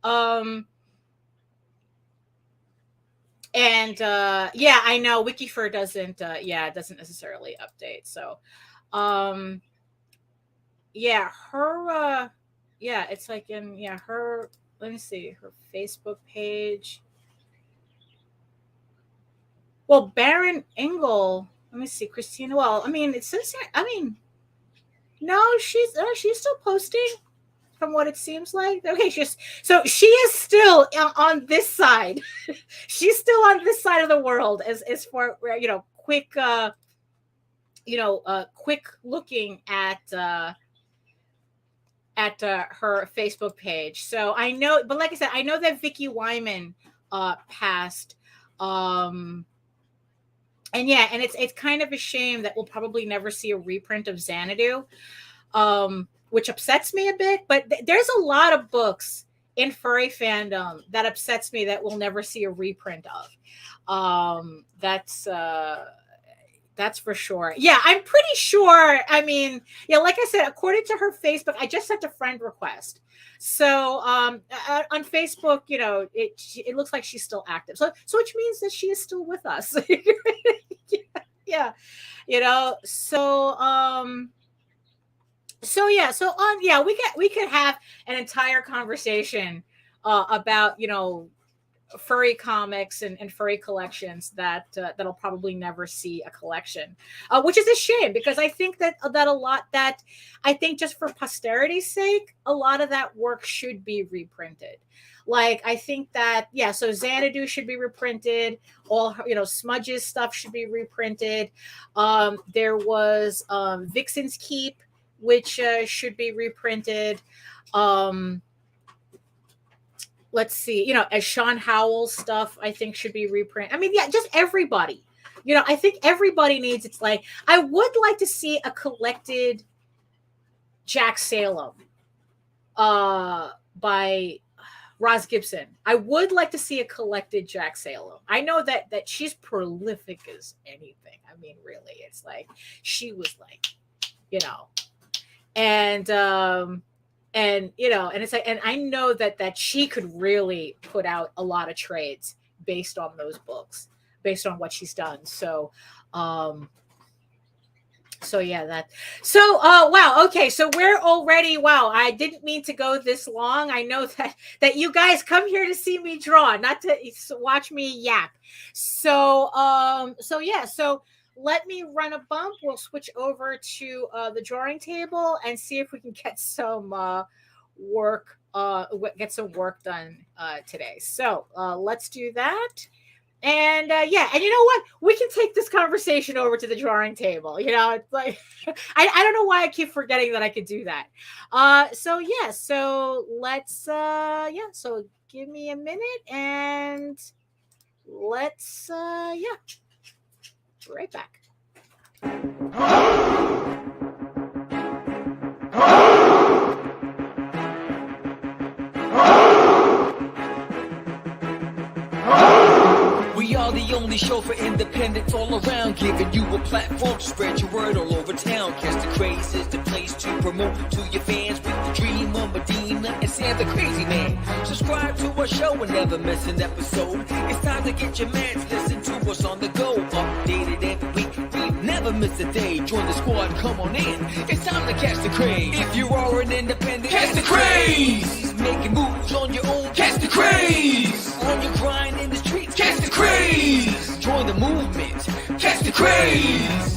And yeah, I know WikiFur doesn't it doesn't necessarily update. So yeah, her yeah, it's like in her, let me see, her Facebook page. Well, Baron Engel, let me see, Christina. Well, I mean, it says, I mean, no, she's still posting from what it seems like. Okay, so she is still on this side. She's still on this side of the world as far, quick quick looking at her Facebook page. So I know, but like I said, I know that Vicky Wyman passed. And yeah, and it's kind of a shame that we'll probably never see a reprint of Xanadu, which upsets me a bit. But there's a lot of books in furry fandom that upsets me that we'll never see a reprint of. That's for sure. Yeah, I'm pretty sure. I mean, yeah, like I said, according to her Facebook, I just sent a friend request. So on Facebook, it looks like she's still active. So which means that she is still with us. yeah. We could have an entire conversation about, furry comics and furry collections that'll probably never see a collection, which is a shame, because I think that I think just for posterity's sake, a lot of that work should be reprinted. Like, I think that, so Xanadu should be reprinted. All, Smudge's stuff should be reprinted. There was Vixen's Keep, which should be reprinted. Let's see, as Sean Howell's stuff, I think should be reprinted. I mean, yeah, just everybody. I think everybody needs, it's like, I would like to see a collected Jack Salem by Roz Gibson. I would like to see a collected Jack Salem. I know that she's prolific as anything. I mean, really, it's like, she was like, and it's like, and I know that she could really put out a lot of trades based on those books, based on what she's done. So, wow. Okay. So we're already, wow. I didn't mean to go this long. I know that you guys come here to see me draw, not to watch me yap. So let me run a bump. We'll switch over to the drawing table and see if we can get some work done today. So let's do that. And and you know what? We can take this conversation over to the drawing table. It's like, I don't know why I keep forgetting that I could do that. So let's so give me a minute and let's be right back. We are the only show for independents all around, giving you a platform to spread your word all over town. Cast the Craze is the place to promote to your fans with the dream of Medina and Sam the Crazy Man. Subscribe to our show and never miss an episode. It's time to get your mans, listen to us on the go. Updated every week, we never miss a day. Join the squad, come on in. It's time to catch the craze. If you are an independent, catch the craze. Making moves on your own, catch the craze. On your grind in the streets, catch the craze. craze.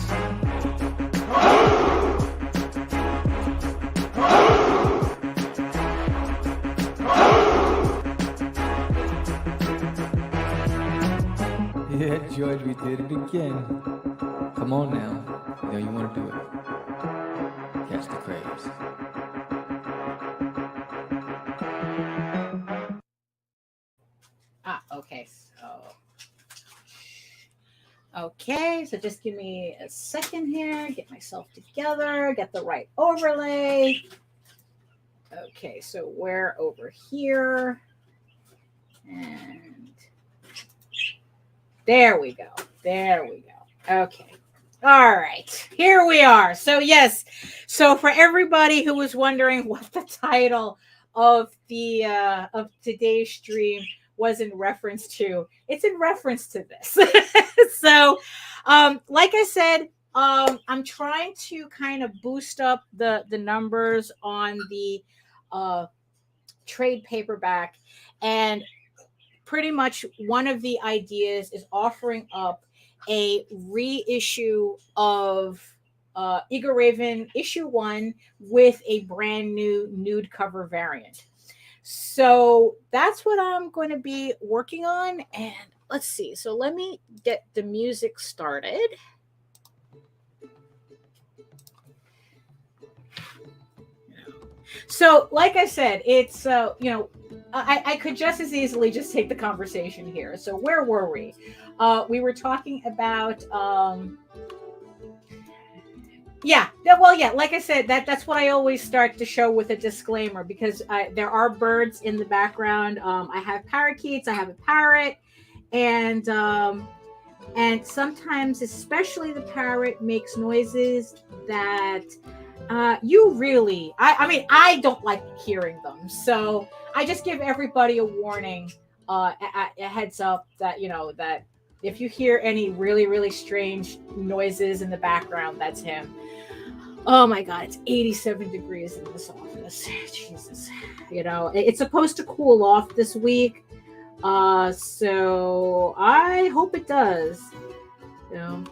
Yeah, George, we did it again. Come on now. You know you want to do it. Catch the craze. Okay, so just give me a second here, get myself together, get the right overlay. Okay, so we're over here. And there we go. There we go. Okay. All right. Here we are. So yes. So for everybody who was wondering what the title of the of today's stream was in reference to, it's in reference to this. So like I said, I'm trying to kind of boost up the numbers on the trade paperback, and pretty much one of the ideas is offering up a reissue of EGORAVEN issue 1 with a brand new nude cover variant. So that's what I'm going to be working on. And let's see. So let me get the music started. So like I said, it's, you know, I could just as easily just take the conversation here. So where were we? We were talking about, yeah, well, yeah, like I said, that's what I always start the show with, a disclaimer, because there are birds in the background. I have parakeets, I have a parrot, and sometimes, especially the parrot, makes noises that you really, I mean, I don't like hearing them. So I just give everybody a warning, a heads up that, you know, that if you hear any really, really strange noises in the background, that's him. Oh my God, it's 87 degrees in this office. Jesus. You know, it's supposed to cool off this week. So I hope it does. You know.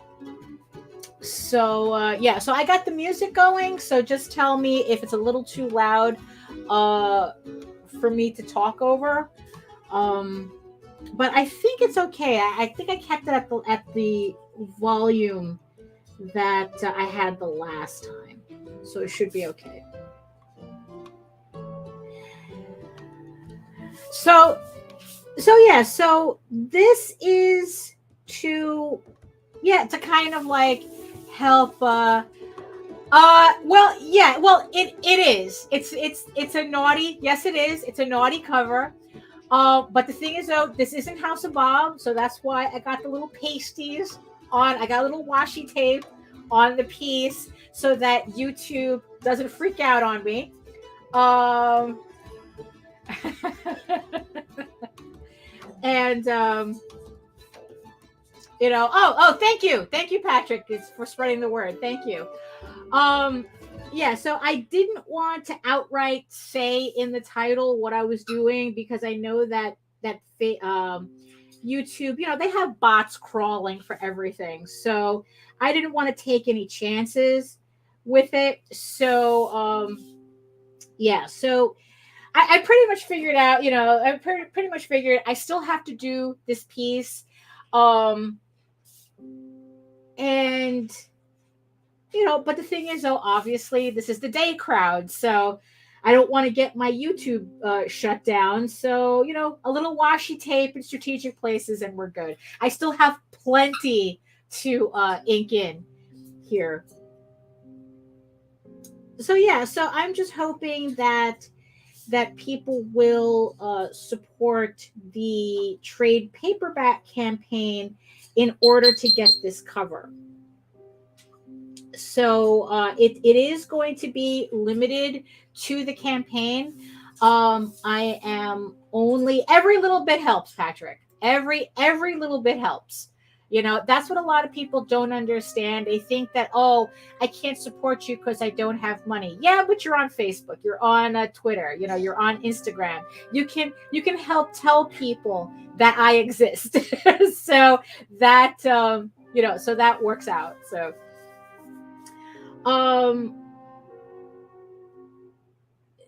So yeah, so I got the music going. So just tell me if it's a little too loud for me to talk over. But I think it's okay. I think I kept it at the volume that I had the last time, so it should be okay. So yeah, so this is to kind of like help well, yeah, well, it is. It's a naughty, yes it is. It's a naughty cover. But the thing is, though, this isn't House of Bob, so that's why I got the little pasties on. I got a little washi tape on the piece so that YouTube doesn't freak out on me. And you know, oh, thank you, Patrick, for spreading the word. Thank you. Yeah, so I didn't want to outright say in the title what I was doing, because I know that YouTube, you know, they have bots crawling for everything. So I didn't want to take any chances with it. So yeah, so I pretty much figured out, you know, I pretty much figured I still have to do this piece. And you know, but the thing is, though, obviously this is the day crowd, so I don't want to get my YouTube shut down. So, you know, a little washi tape in strategic places and we're good. I still have plenty to ink in here. So yeah, so I'm just hoping that people will support the trade paperback campaign in order to get this cover. So it is going to be limited to the campaign. I am only, every little bit helps, Patrick. Every little bit helps. You know, that's what a lot of people don't understand. They think that, oh, I can't support you because I don't have money. Yeah, but you're on Facebook, you're on Twitter, you know, you're on Instagram. You can help tell people that I exist. So that so that works out. Um,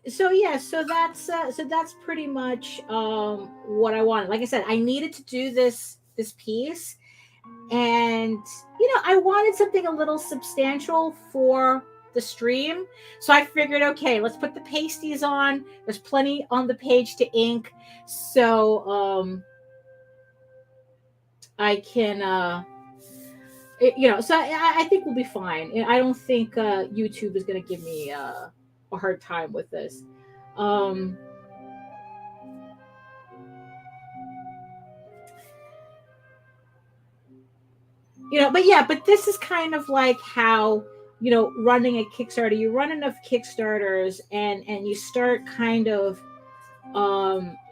so yeah, so that's pretty much what I wanted. Like I said, I needed to do this piece, and I wanted something a little substantial for the stream. So I figured, okay, let's put the pasties on. There's plenty on the page to ink, so I can so I think we'll be fine. I don't think YouTube is going to give me a hard time with this. But this is kind of like how, running a Kickstarter, you run enough Kickstarters and you start kind of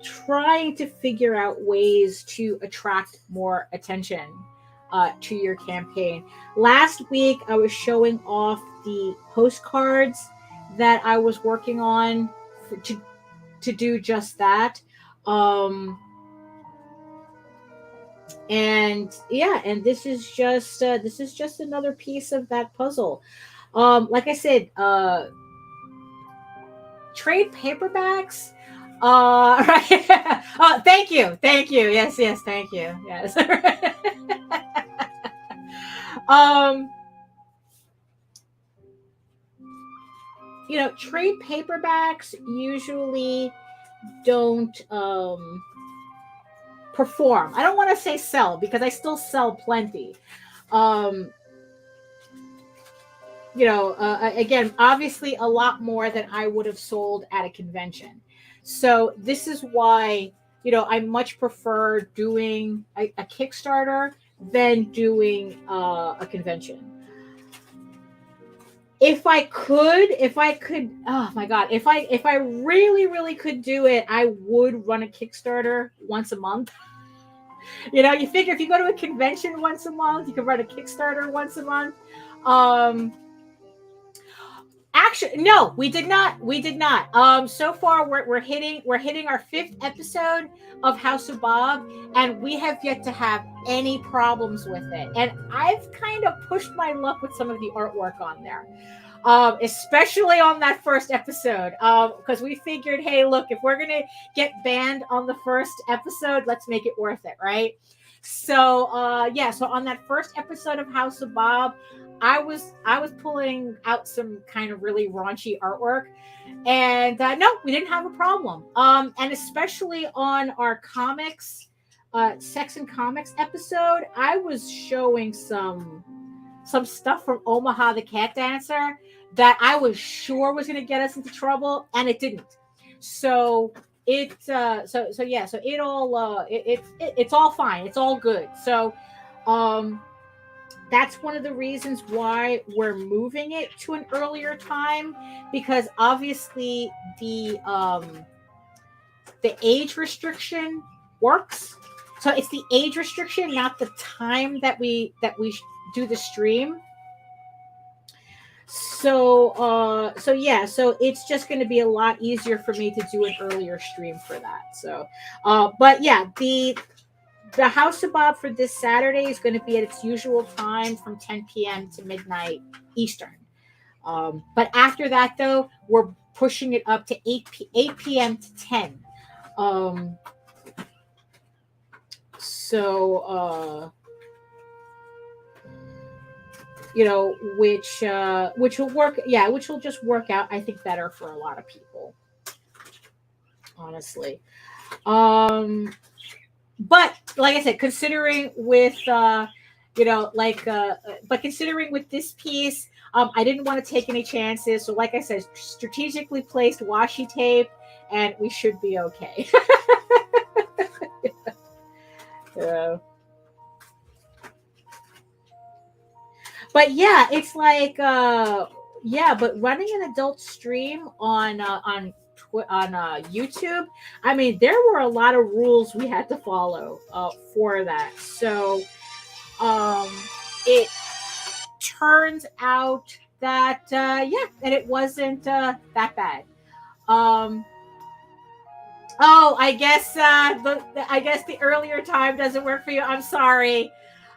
trying to figure out ways to attract more attention to your campaign. Last week, I was showing off the postcards that I was working on to do just that. And this is just another piece of that puzzle. Like I said, trade paperbacks. Right. Oh, thank you. Yes, thank you. Yes. Trade paperbacks usually don't perform. I don't want to say sell, because I still sell plenty. Again, obviously a lot more than I would have sold at a convention. So this is why, I much prefer doing a Kickstarter than doing a convention. If I could, oh my God, if I really, really could do it, I would run a Kickstarter once a month. You figure if you go to a convention once a month, you can run a Kickstarter once a month. Actually, no, we did not. So far we're hitting our 5th episode of House of Bob, and we have yet to have any problems with it. And I've kind of pushed my luck with some of the artwork on there. Especially on that first episode, because we figured, hey, look, if we're gonna get banned on the first episode, let's make it worth it, right? So so on that first episode of House of Bob, I was pulling out some kind of really raunchy artwork, and no, we didn't have a problem. And especially on our comics, Sex and Comics episode, I was showing some stuff from Omaha the Cat Dancer that I was sure was going to get us into trouble, and it didn't. So it's all fine. It's all good. So that's one of the reasons why we're moving it to an earlier time, because obviously the age restriction works. So it's the age restriction, not the time that we do the stream. So it's just going to be a lot easier for me to do an earlier stream for that. So, but yeah, the House of Bob for this Saturday is going to be at its usual time from 10 p.m. to midnight Eastern. But after that, though, we're pushing it up to 8 p.m. to 10. Which will work. Yeah, which will just work out, I think, better for a lot of people, honestly. But like I said, considering with considering with this piece, I didn't want to take any chances. So like I said, strategically placed washi tape, and we should be okay. Yeah. But yeah, it's like but running an adult stream on YouTube, I mean, there were a lot of rules we had to follow for that. So it turns out that that it wasn't that bad. I guess the earlier time doesn't work for you. I'm sorry.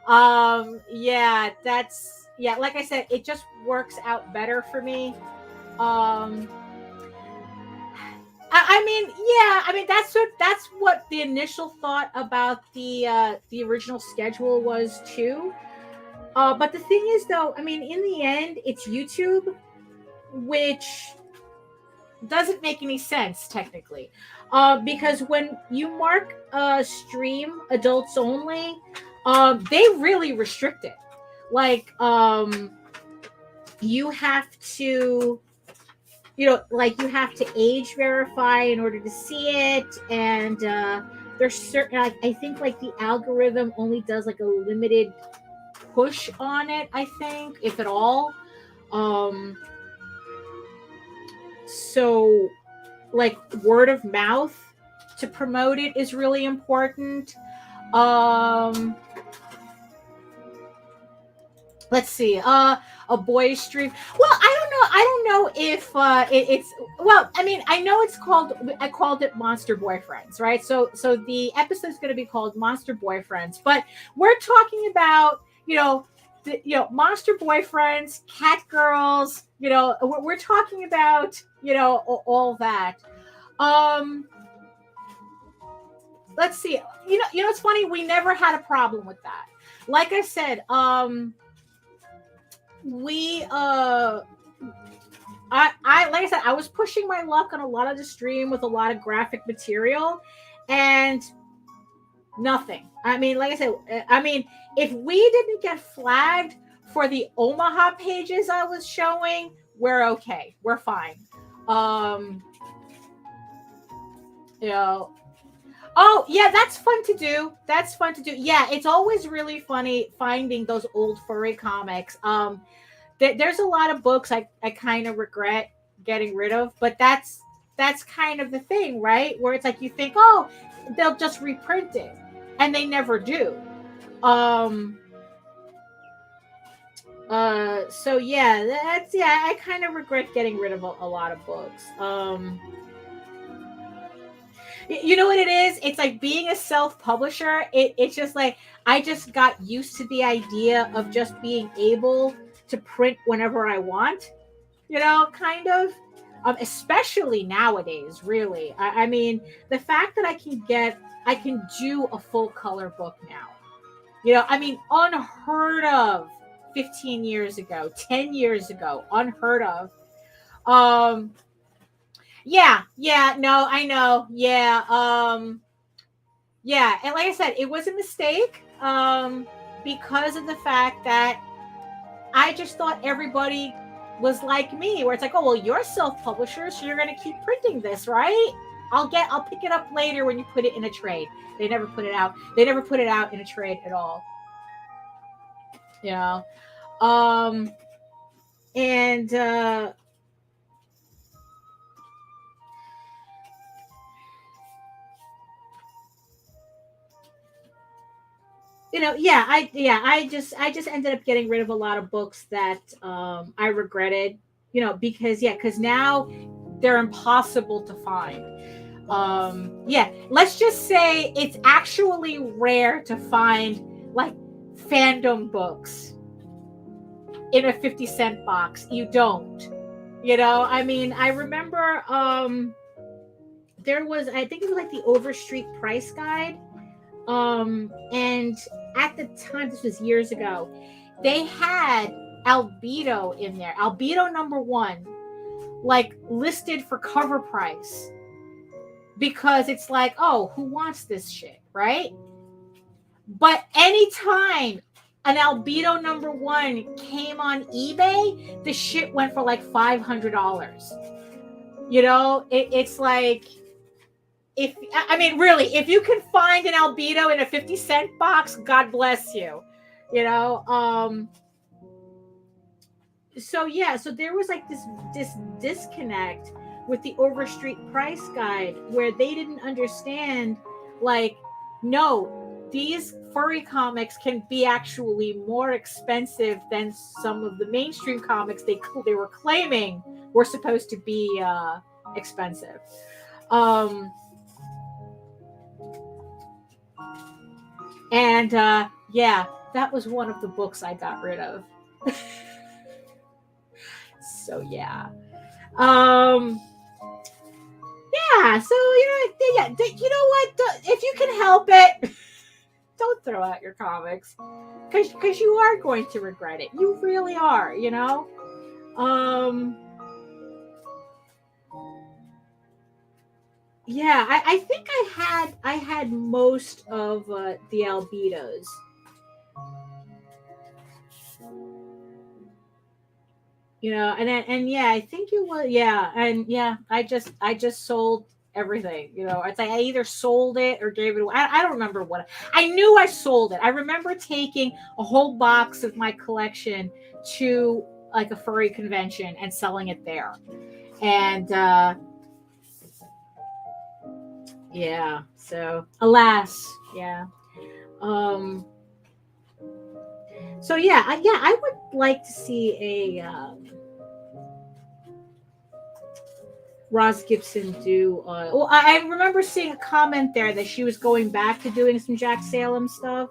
Yeah, that's yeah, like I said, it just works out better for me. Um I mean, yeah, I mean that's what the initial thought about the original schedule was too. But the thing is though, I mean, in the end, it's YouTube, which doesn't make any sense technically. Because when you mark stream adults only, they really restrict it. Like you have to, you know, like you have to age verify in order to see it, and there's certain, like, I think like the algorithm only does like a limited push on it, I think, if at all. um so like word of mouth to promote it is really important. um let's see, a boys stream. Well, I don't know if it's, well, I mean, I know it's called, I called it Monster Boyfriends, right? So the episode's going to be called Monster Boyfriends, but we're talking about, you know, Monster Boyfriends, cat girls, you know, we're talking about, you know, all that. um let's see, it's funny, we never had a problem with that. Like I said, we I like I said, I was pushing my luck on a lot of the stream with a lot of graphic material, and nothing. I mean, like I said, I mean, if we didn't get flagged for the Omaha pages I was showing, we're okay, we're fine. You know, oh yeah, that's fun to do. That's fun to do. Yeah, it's always really funny finding those old furry comics. There's a lot of books I kind of regret getting rid of, but that's kind of the thing, right? Where it's like you think, oh, they'll just reprint it, and they never do. So yeah, I kind of regret getting rid of a lot of books. You know what it is? It's like being a self-publisher. It's just like I just got used to the idea of just being able to print whenever I want, you know, kind of. Especially nowadays, really. I mean, the fact that I can do a full color book now. You know, I mean, unheard of 15 years ago, 10 years ago, unheard of. Um, yeah, no, I know. Yeah, and like I said, it was a mistake because of the fact that I just thought everybody was like me, where it's like, oh well, you're self-publisher, so you're gonna keep printing this, right? I'll pick it up later when you put it in a trade. They never put it out. They never put it out in a trade at all. You know, and I just ended up getting rid of a lot of books that I regretted, because now they're impossible to find. Let's just say it's actually rare to find like fandom books in a 50-cent box. You don't. I mean, I remember there was, I think it was like the Overstreet Price Guide. And at the time, this was years ago, they had Albedo in there. Albedo #1, like listed for cover price. Because it's like, oh, who wants this shit, right? But anytime an Albedo #1 came on eBay, the shit went for like $500. It's like, if you can find an Albedo in a 50-cent box, God bless you. So there was like this disconnect with the Overstreet Price Guide, where they didn't understand, like, no, these furry comics can be actually more expensive than some of the mainstream comics they were claiming were supposed to be expensive. that was one of the books I got rid of. So yeah. Yeah, so yeah, you know what? If you can help it, don't throw out your comics, because you are going to regret it. You really are, you know. Yeah, I think I had most of the albedos. You know, and yeah, I think you was, yeah, and yeah, I just sold everything. You know, it's like I either sold it or gave it away. I don't remember what. I knew I sold it. I remember taking a whole box of my collection to like a furry convention and selling it there. And yeah, so alas, yeah. So yeah, I would like to see a Roz Gibson do. Well, I remember seeing a comment there that she was going back to doing some Jack Salem stuff.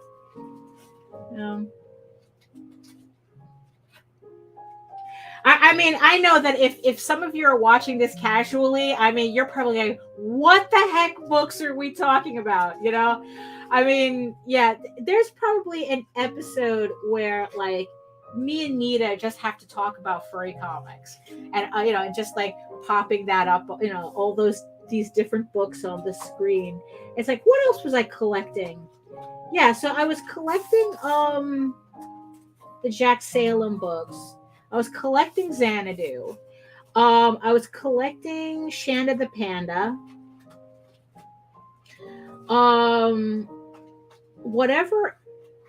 I mean, I know that if some of you are watching this casually, I mean, you're probably like, what the heck books are we talking about? You know? I mean, yeah, there's probably an episode where like me and Nita just have to talk about furry comics, and you know, just like popping that up, you know, all these different books on the screen. It's like, what else was I collecting? Yeah, so I was collecting the Jack Salem books. I was collecting Xanadu. I was collecting Shanda the Panda. Whatever.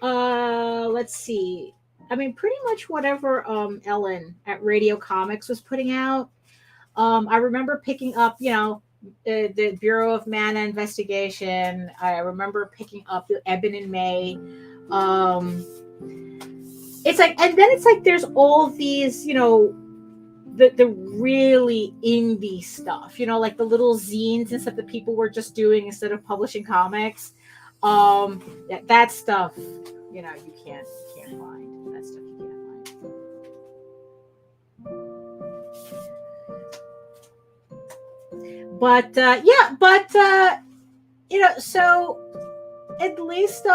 Let's see. I mean, pretty much whatever Ellen at Radio Comics was putting out. I remember picking up, you know, the Bureau of Mana Investigation. I remember picking up the Ebon and May. It's like, and then it's like there's all these, you know, the really indie stuff, you know, like the little zines and stuff that people were just doing instead of publishing comics. That stuff, you know, you can't find. That stuff you can't find. But yeah, but you know, so at least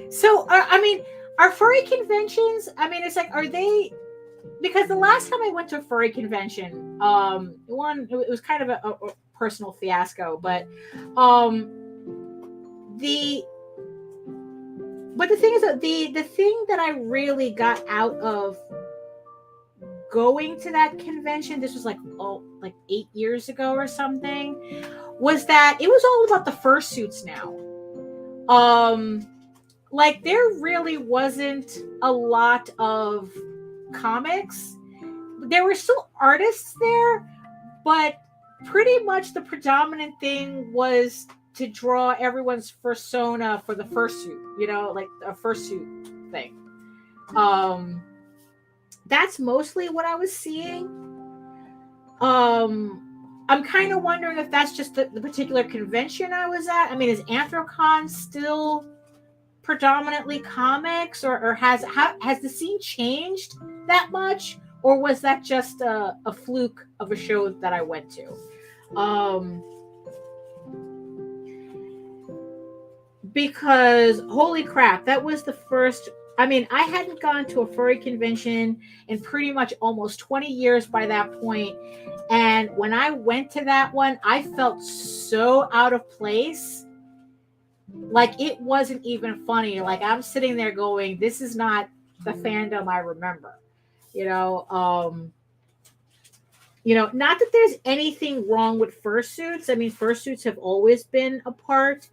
so I mean, are furry conventions, I mean, it's like, are they, because the last time I went to a furry convention, it was kind of a personal fiasco, but the thing is that the thing that I really got out of going to that convention, this was like 8 years ago or something, was that it was all about the fursuits now. Like there really wasn't a lot of comics. There were still artists there, but pretty much the predominant thing was to draw everyone's persona for the fursuit, you know, like a fursuit thing. That's mostly what I was seeing. I'm kind of wondering if that's just the particular convention I was at. I mean, is Anthrocon still predominantly comics, or has the scene changed that much, or was that just a fluke of a show that I went to? Because holy crap, that was the first. I mean, I hadn't gone to a furry convention in pretty much almost 20 years by that point, and when I went to that one, I felt so out of place. Like it wasn't even funny. Like I'm sitting there going, this is not the fandom I remember. You know, not that there's anything wrong with fursuits. I mean, fursuits have always been a part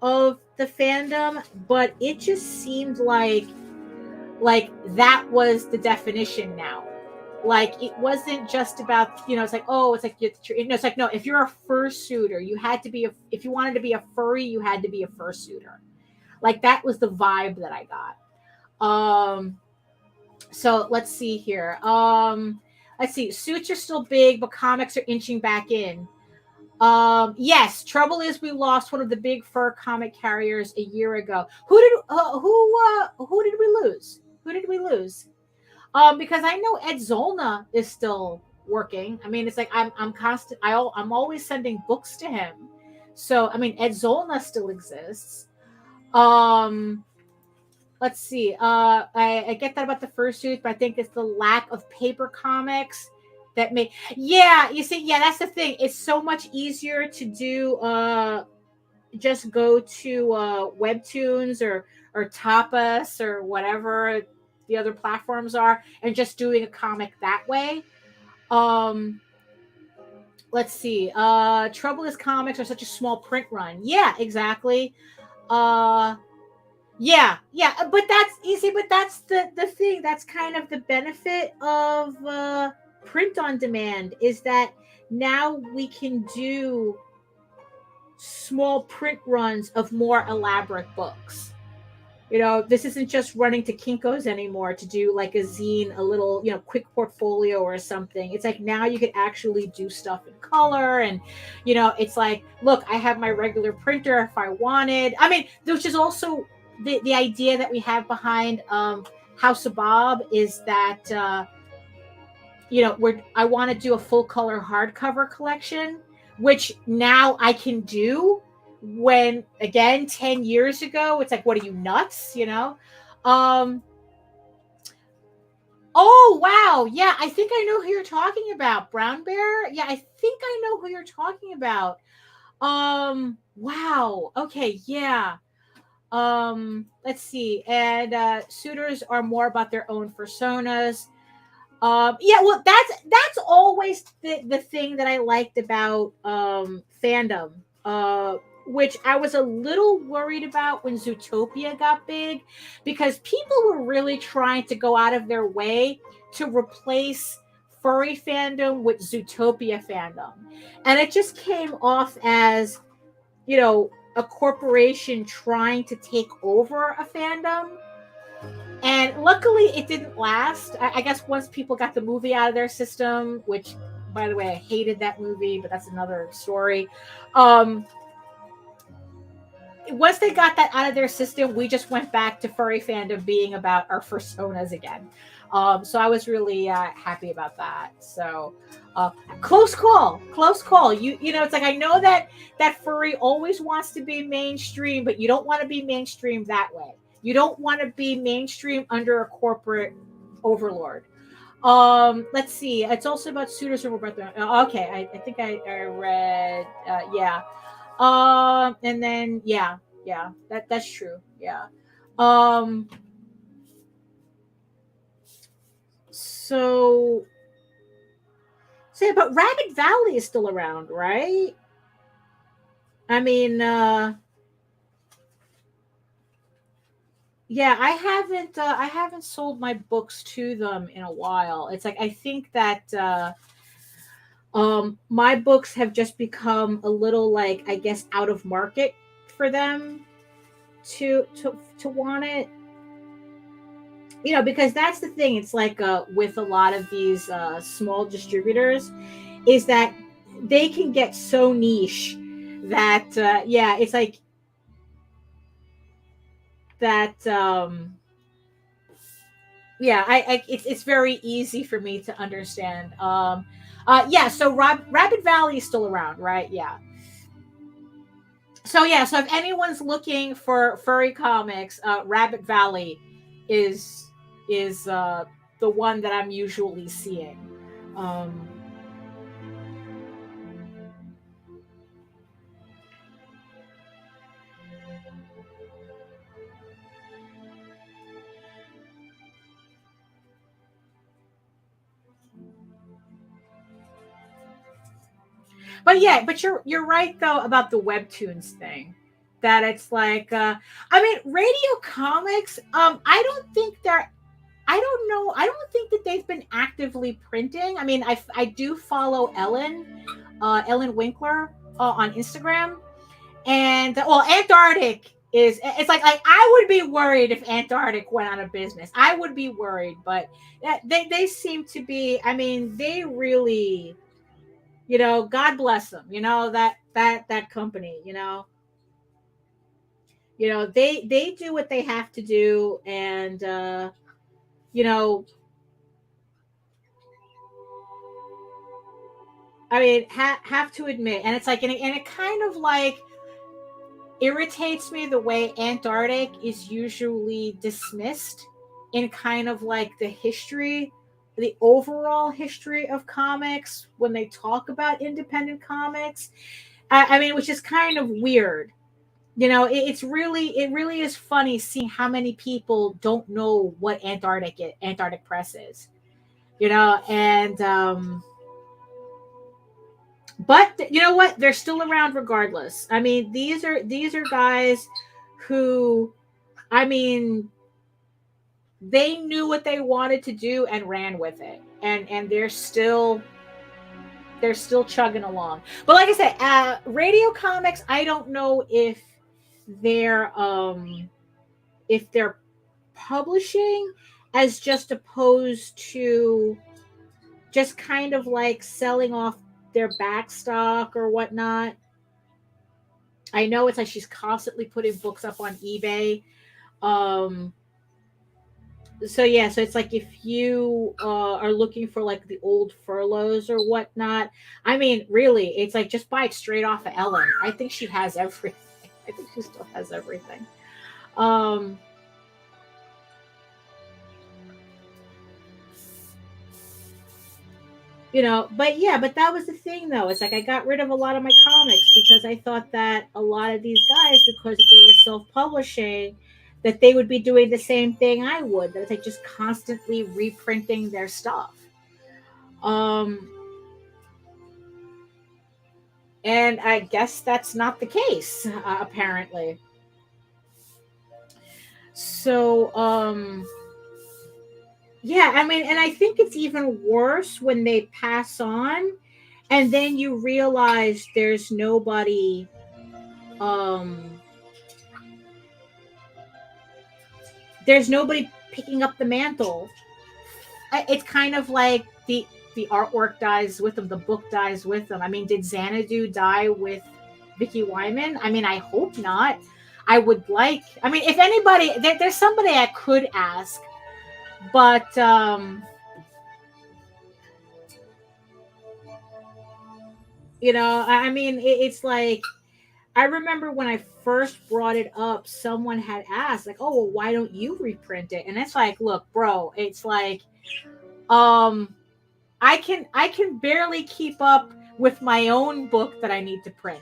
of the fandom, but it just seemed like that was the definition now. Like it wasn't just about, you know, it's like, oh, it's like, it's like, no, if you're a fursuiter, you had to be if you wanted to be a furry, you had to be a fursuiter. Like that was the vibe that I got. So let's see here. Let's see, suits are still big, but comics are inching back in. Yes, trouble is we lost one of the big fur comic carriers a year ago. Who did we lose? Who did we lose? Because I know Ed Zolna is still working. I mean, it's like I'm constant. I'm always sending books to him. So I mean, Ed Zolna still exists. Let's see. I get that about the fursuit, but I think it's the lack of paper comics that make. Yeah, you see, yeah, that's the thing. It's so much easier to do. Just go to Webtoons or Tapas or whatever the other platforms are, and just doing a comic that way. Let's see. Trouble is comics are such a small print run. Yeah, exactly. Yeah, but that's easy. But that's the thing. That's kind of the benefit of print on demand, is that now we can do small print runs of more elaborate books. You know, this isn't just running to Kinko's anymore to do like a zine, a little, quick portfolio or something. It's like now you could actually do stuff in color. And, it's like, look, I have my regular printer if I wanted. I mean, which is also the idea that we have behind House of Bob is that, I want to do a full color hardcover collection, which now I can do. When again 10 years ago, it's like, what are you, nuts? Oh wow, yeah, I think I know who you're talking about. Brown Bear. Yeah, I think I know who you're talking about. Wow, okay, yeah. Let's see. And suitors are more about their own personas. Yeah, well, that's always the thing that I liked about fandom, which I was a little worried about when Zootopia got big, because people were really trying to go out of their way to replace furry fandom with Zootopia fandom, and it just came off as, a corporation trying to take over a fandom. And luckily, it didn't last. I guess once people got the movie out of their system, which, by the way, I hated that movie, but that's another story. Once they got that out of their system, we just went back to furry fandom being about our personas again. So I was really happy about that. So close call. It's like, I know that furry always wants to be mainstream, but you don't want to be mainstream that way. You don't want to be mainstream under a corporate overlord. Let's see. It's also about suitors who were about okay, I think I read. Yeah. And then yeah, that's true. Yeah. So say, but Rabbit Valley is still around, right? I mean, yeah, I haven't sold my books to them in a while. It's like, I think that my books have just become a little, like, I guess, out of market for them to want it. Because that's the thing. It's like with a lot of these small distributors, is that they can get so niche that yeah, it's like that. Yeah, it's very easy for me to understand. Yeah, so Rabbit Valley is still around, right? Yeah. So yeah, so if anyone's looking for furry comics, Rabbit Valley is the one that I'm usually seeing. But yeah, but you're right though about the Webtoons thing. That it's like, I mean, Radio Comics. I don't think they're. I don't know. I don't think that they've been actively printing. I mean, I do follow Ellen Winkler on Instagram, and well, Antarctic is. It's like I would be worried if Antarctic went out of business. I would be worried, but they seem to be. I mean, they really. You know, God bless them. You know, that company, they do what they have to do. And, you know, I mean, have to admit, and it's like, and it kind of like irritates me the way Antarctic is usually dismissed in kind of like the overall history of comics when they talk about independent comics. I mean, which is kind of weird. You know, it really is funny seeing how many people don't know what Antarctic Press is. You know, and but you know what? They're still around regardless. I mean, these are guys who, I mean, they knew what they wanted to do and ran with it, and they're still chugging along. But like I said, Radio Comics, I don't know they're um if they're publishing as just opposed to just kind of like selling off their back stock or whatnot. I know it's like she's constantly putting books up on eBay. Um, so yeah, so it's like if you are looking for like the old furloughs or whatnot, I mean, really, it's like just buy it straight off of Ellen. I think she has everything. I think she still has everything. Um, but that was the thing though. It's like I got rid of a lot of my comics because I thought that a lot of these guys, because they were self-publishing, that they would be doing the same thing I would. That it's like just constantly reprinting their stuff. Um, and I guess that's not the case, apparently. So, yeah, I mean, and I think it's even worse when they pass on and then you realize um there's nobody picking up the mantle. It's kind of like the artwork dies with them, the book dies with them. I mean, did Xanadu die with Vicky Wyman? I mean, I hope not. I mean, if anybody, there's somebody I could ask, but I mean, it's like, I remember when I first brought it up, someone had asked, like, "Oh, well, why don't you reprint it?" And it's like, look, bro, it's like, um, I can barely keep up with my own book that I need to print.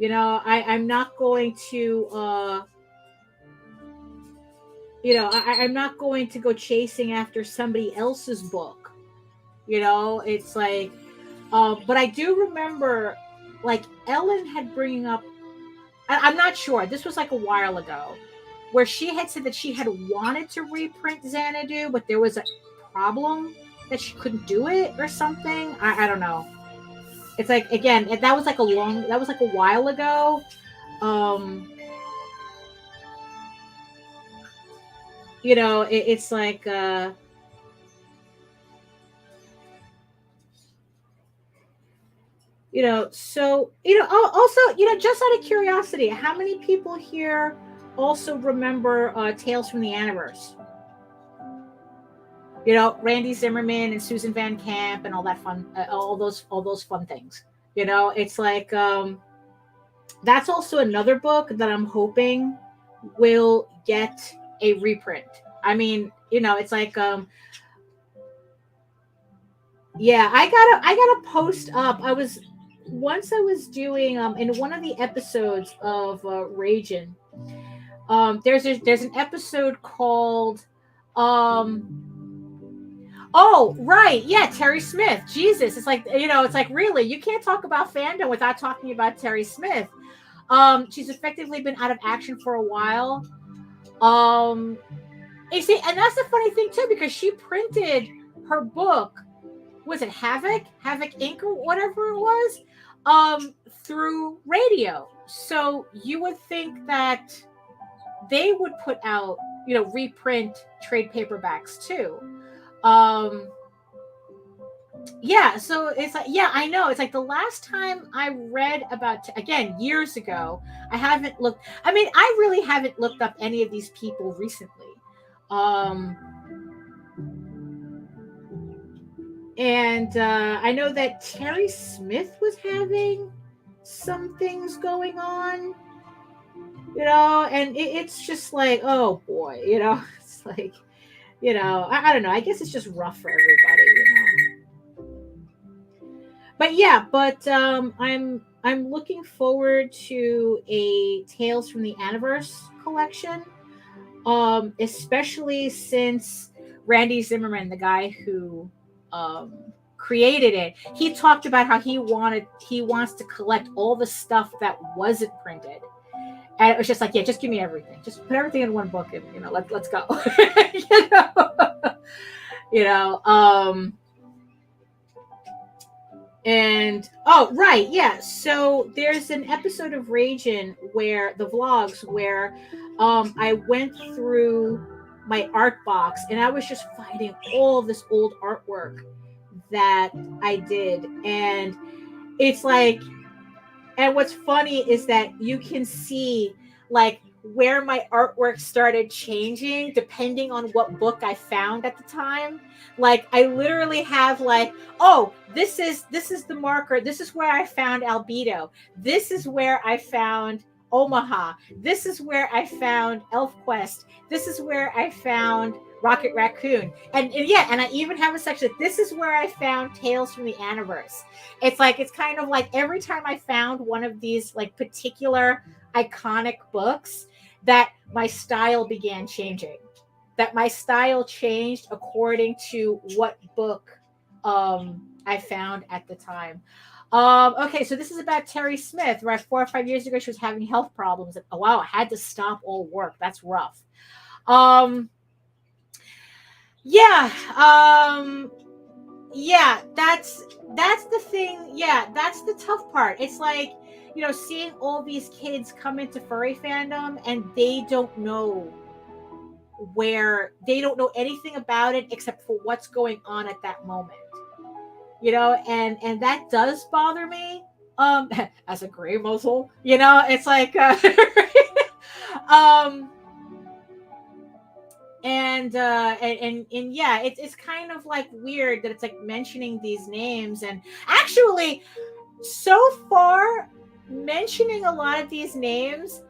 I'm not going to, I'm not going to go chasing after somebody else's book. It's like, but I do remember, like, Ellen had bringing up. I'm not sure. This was like a while ago, where she had said that she had wanted to reprint Xanadu, but there was a problem that she couldn't do it or something. I don't know. It's like, again, that was like a while ago. Um, it's like, so, also, just out of curiosity, how many people here also remember Tales from the Aniverse? Randy Zimmerman and Susan Van Camp and all that fun, all those fun things. It's like, that's also another book that I'm hoping will get a reprint. I mean, it's like, yeah, I gotta post up. I was doing in one of the episodes of Ragin. There's an episode called oh, right. Yeah, Terry Smith. Jesus. It's like, it's like, really, you can't talk about fandom without talking about Terry Smith. She's effectively been out of action for a while. You see, and that's the funny thing too, because she printed her book, was it Havoc Inc. or whatever it was, through radio. So you would think that they would put out, reprint trade paperbacks too. Yeah, so it's like, yeah, I know. It's like the last time I read about, again, years ago, I haven't looked, I mean, I really haven't looked up any of these people recently. Um, and I know that Terry Smith was having some things going on, and it's just like, oh boy, it's like, I don't know. I guess it's just rough for everybody. But yeah, I'm looking forward to a Tales from the Aniverse collection, especially since Randy Zimmerman, the guy who created it, he talked about how he wants to collect all the stuff that wasn't printed. And it was just like, yeah, just give me everything. Just put everything in one book and let's go. you know, you know. And oh right, yeah. So there's an episode of Ragin' where the vlogs where I went through my art box and I was just finding all this old artwork that I did. And it's like, and what's funny is that you can see like where my artwork started changing depending on what book I found at the time. Like I literally have like, oh, this is the marker. This is where I found Albedo. This is where I found Omaha. This is where I found ElfQuest. This is where I found Rocket Raccoon. And yeah, and I even have a section. This is where I found Tales from the Aniverse. It's like, it's kind of like every time I found one of these like particular iconic books, that my style began changing. That my style changed according to what book I found at the time. Okay, so this is about Terry Smith, right? 4 or 5 years ago, she was having health problems. Oh, wow, I had to stop all work. That's rough. Yeah, yeah, that's the thing. Yeah, that's the tough part. It's like, seeing all these kids come into furry fandom and they don't know anything about it except for what's going on at that moment. And that does bother me. As a gray muzzle, it's like and yeah, it's kind of like weird that it's like mentioning these names, and actually so far mentioning a lot of these names,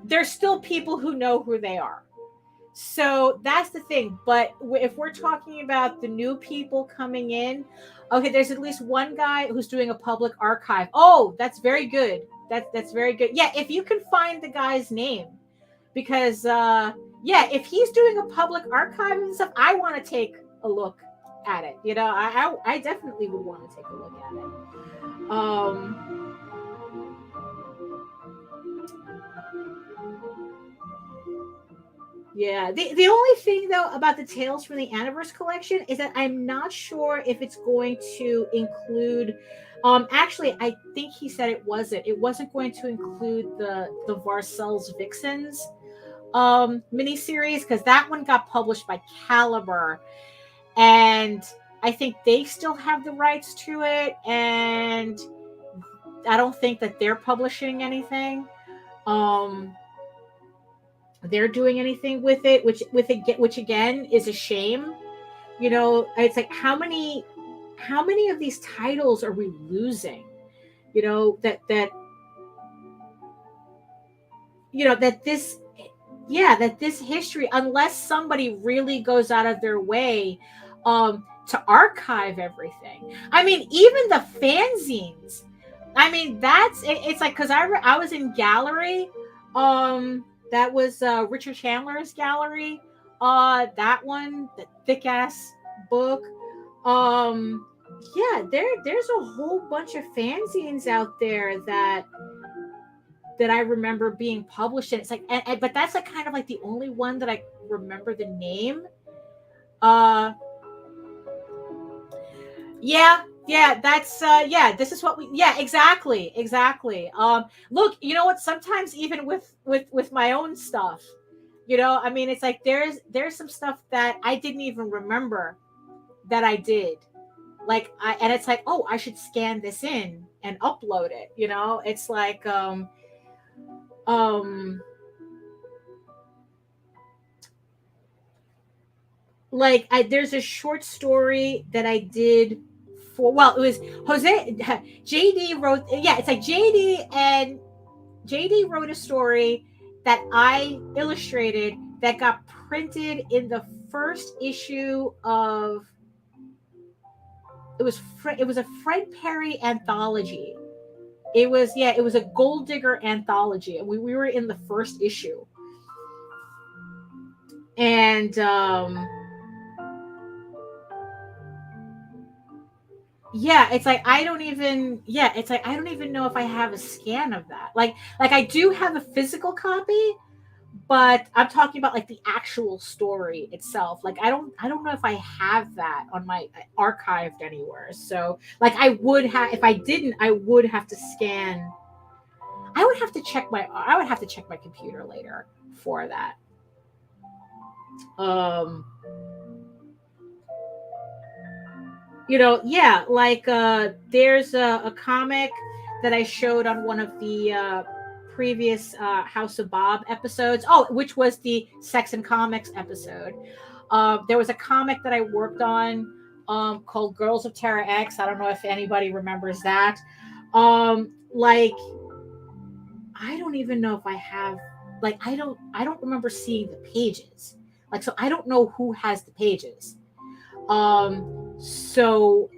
there's still people who know who they are. So that's the thing. But if we're talking about the new people coming in, okay, there's at least one guy who's doing a public archive. Oh, that's very good. That's very good. Yeah, if you can find the guy's name, because yeah, if he's doing a public archive and stuff, I want to take a look at it. I definitely would want to take a look at it. Yeah, the only thing though about the Tales from the Aniverse collection is that I'm not sure if it's going to include. Actually, I think he said it wasn't going to include the Varcel's Vixens miniseries, because that one got published by Caliber, and I think they still have the rights to it, and I don't think that they're publishing anything. They're doing anything with it, which again is a shame. It's like, how many of these titles are we losing? That this history, unless somebody really goes out of their way to archive everything. I mean, even the fanzines. I mean, it's like, because I was in gallery. That was Richard Chandler's gallery. That one, the thick ass book. Yeah, there's a whole bunch of fanzines out there that I remember being published in. It's like, but that's like kind of like the only one that I remember the name. Yeah, that's this is what exactly. Look, you know what, sometimes even with my own stuff, I mean, it's like there's some stuff that I didn't even remember that I did, and it's like, oh, I should scan this in and upload it. You know, it's like, there's a short story that I did for, well, it was JD wrote, yeah, it's like JD wrote a story that I illustrated that got printed in the first issue of, it was a Fred Perry anthology. It was a Gold Digger anthology. We were in the first issue. And it's like I don't even know if I have a scan of that. Like I do have a physical copy, but I'm talking about like the actual story itself. Like I don't know if I have that on my archived anywhere. So like I would have, if I didn't, I would have to scan. I would have to check my computer later for that. There's a comic that I showed on one of the previous House of Bob episodes. Oh, which was the Sex and Comics episode. There was a comic that I worked on called Girls of Terra X. I don't know if anybody remembers that. I don't even know if I have, I don't remember seeing the pages. So I don't know who has the pages. So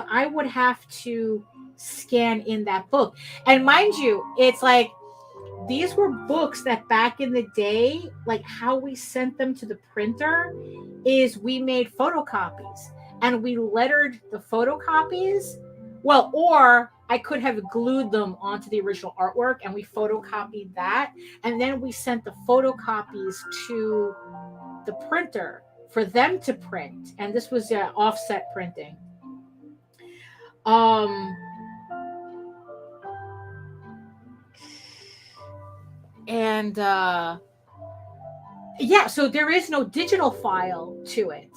I would have to scan in that book. And mind you, it's like these were books that back in the day, like how we sent them to the printer is we made photocopies and we lettered the photocopies. Well, or I could have glued them onto the original artwork and we photocopied that. And then we sent the photocopies to the printer for them to print. And this was offset printing. So there is no digital file to it.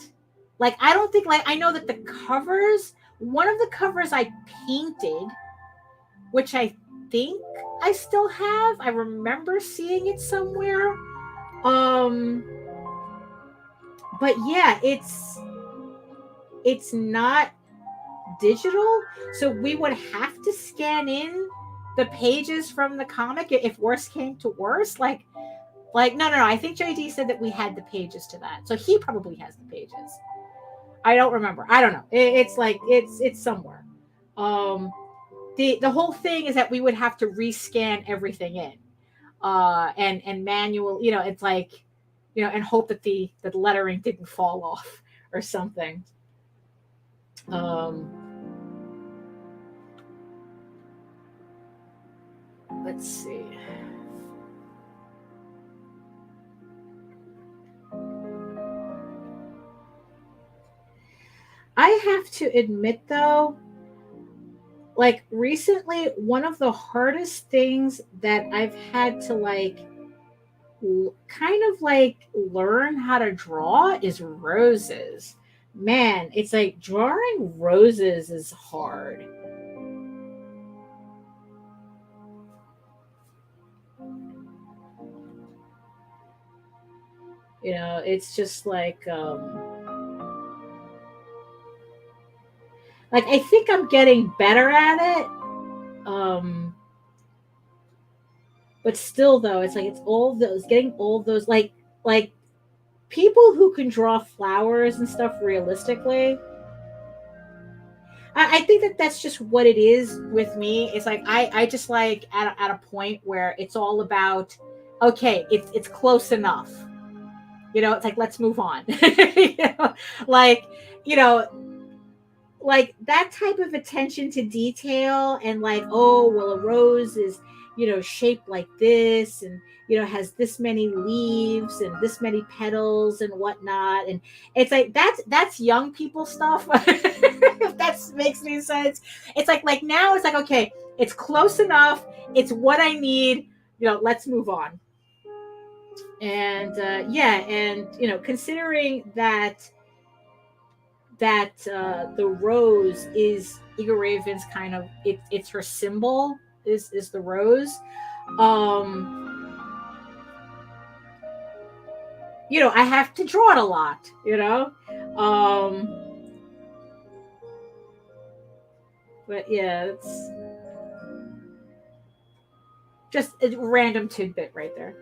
I don't think, I know that the covers, one of the covers I painted, which I think I still have. I remember seeing it somewhere. But yeah, it's not digital. So we would have to scan in the pages from the comic if worse came to worse. No. I think JD said that we had the pages to that. So he probably has the pages. I don't remember. I don't know. It's somewhere. The whole thing is that we would have to rescan everything in, and manual. It's and hope that the lettering didn't fall off or something. Let's see. I have to admit though, recently, one of the hardest things that I've had to learn how to draw is roses. Man, it's drawing roses is hard. It's just I think I'm getting better at it. But still though, it's getting all those people who can draw flowers and stuff realistically. I think that's just what it is with me. It's I just at a point where it's all about, okay, it's close enough. It's let's move on. That type of attention to detail and oh, well, a rose is, shaped like this and, has this many leaves and this many petals and whatnot. And it's that's young people stuff. If that makes any sense. It's now it's okay, it's close enough. It's what I need. Let's move on. And considering that that the rose is EGORAVEN's kind of it's her symbol is the rose. You know, I have to draw it a lot, you know. But yeah, it's just a random tidbit right there.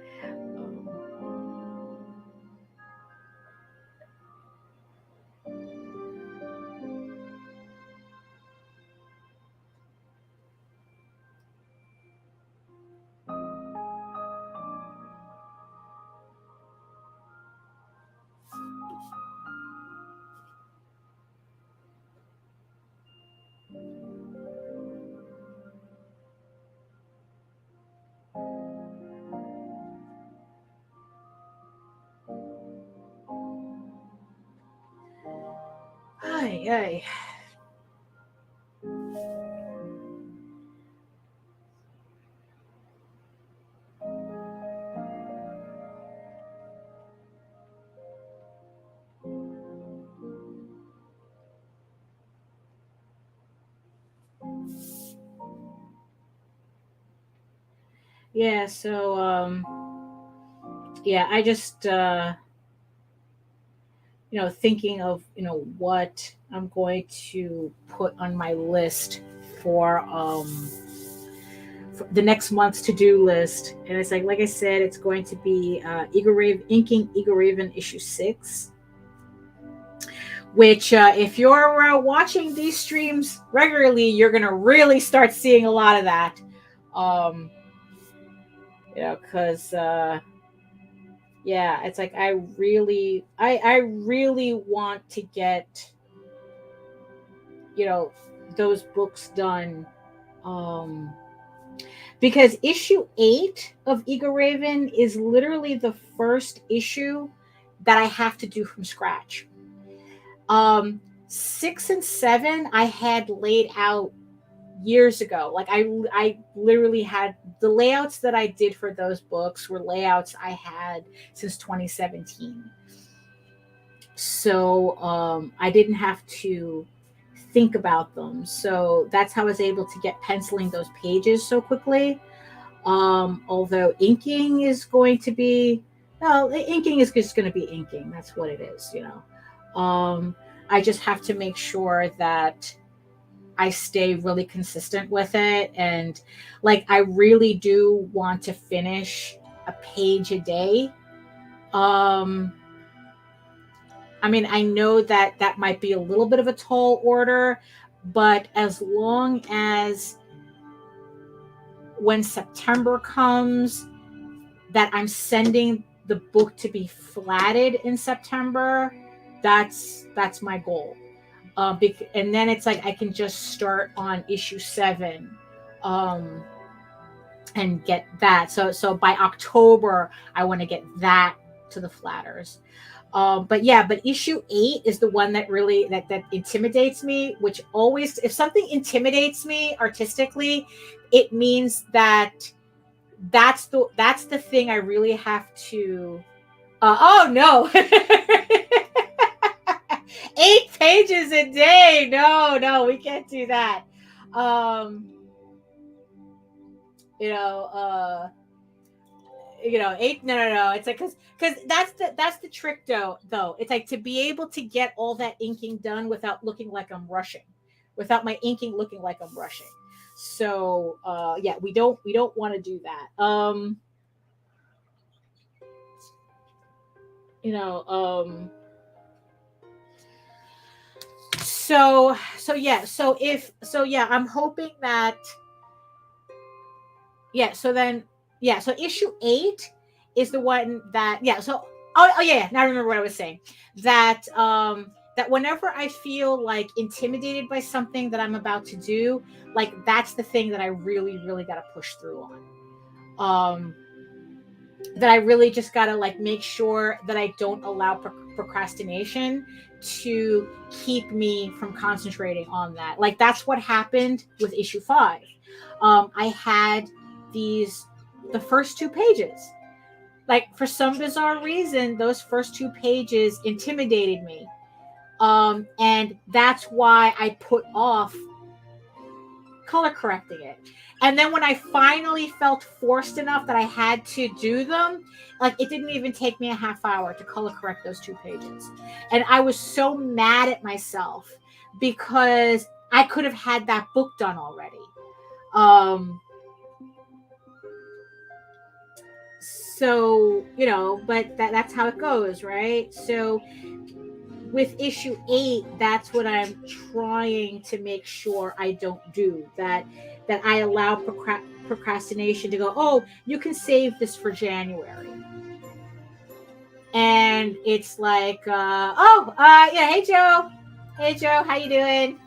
Ay, ay. Yeah, so yeah, I just you know, thinking of, you know, what I'm going to put on my list for the next month's to-do list. And it's like I said, it's going to be inking EGORAVEN issue 6, which if you're watching these streams regularly, you're going to really start seeing a lot of that. You know, because yeah, it's like I really want to get, you know, those books done. Because issue 8 of EGORAVEN is literally the first issue that I have to do from scratch. 6 and 7 I had laid out years ago. Like I literally had the layouts that I did for those books were layouts I had since 2017. So I didn't have to think about them. So that's how I was able to get penciling those pages so quickly. Although inking is going to be, well, inking is just going to be inking. That's what it is, you know. I just have to make sure that I stay really consistent with it. And like, I really do want to finish a page a day. I mean, I know that that might be a little bit of a tall order, but as long as when September comes, that I'm sending the book to be flatted in September, that's my goal. And then it's like I can just start on issue 7 and get that. So by October, I want to get that to the flatters. But issue 8 is the one that really that intimidates me, which always, if something intimidates me artistically, it means that that's the thing I really have to oh no. 8 pages a day. No, we can't do that. You know, 8, no. It's like because that's the trick though. It's like to be able to get all that inking done without looking like I'm rushing, without my inking looking like I'm rushing. So yeah, we don't want to do that. You know, so I'm hoping that so issue 8 is the one that now I remember what I was saying, that that whenever I feel like intimidated by something that I'm about to do, like that's the thing that I really got to push through on. That I really just got to like make sure that I don't allow procrastination to keep me from concentrating on that. Like that's what happened with issue 5. I had the first 2 pages. Like for some bizarre reason, those first 2 pages intimidated me. And that's why I put off color correcting it. And then when I finally felt forced enough that I had to do them, like it didn't even take me a half hour to color correct those 2 pages. And I was so mad at myself because I could have had that book done already. So, you know, but that's how it goes, right? So with issue 8, that's what I'm trying to make sure I don't do, that I allow procrastination to go, oh, you can save this for January. And it's like, yeah, hey Joe, how you doing?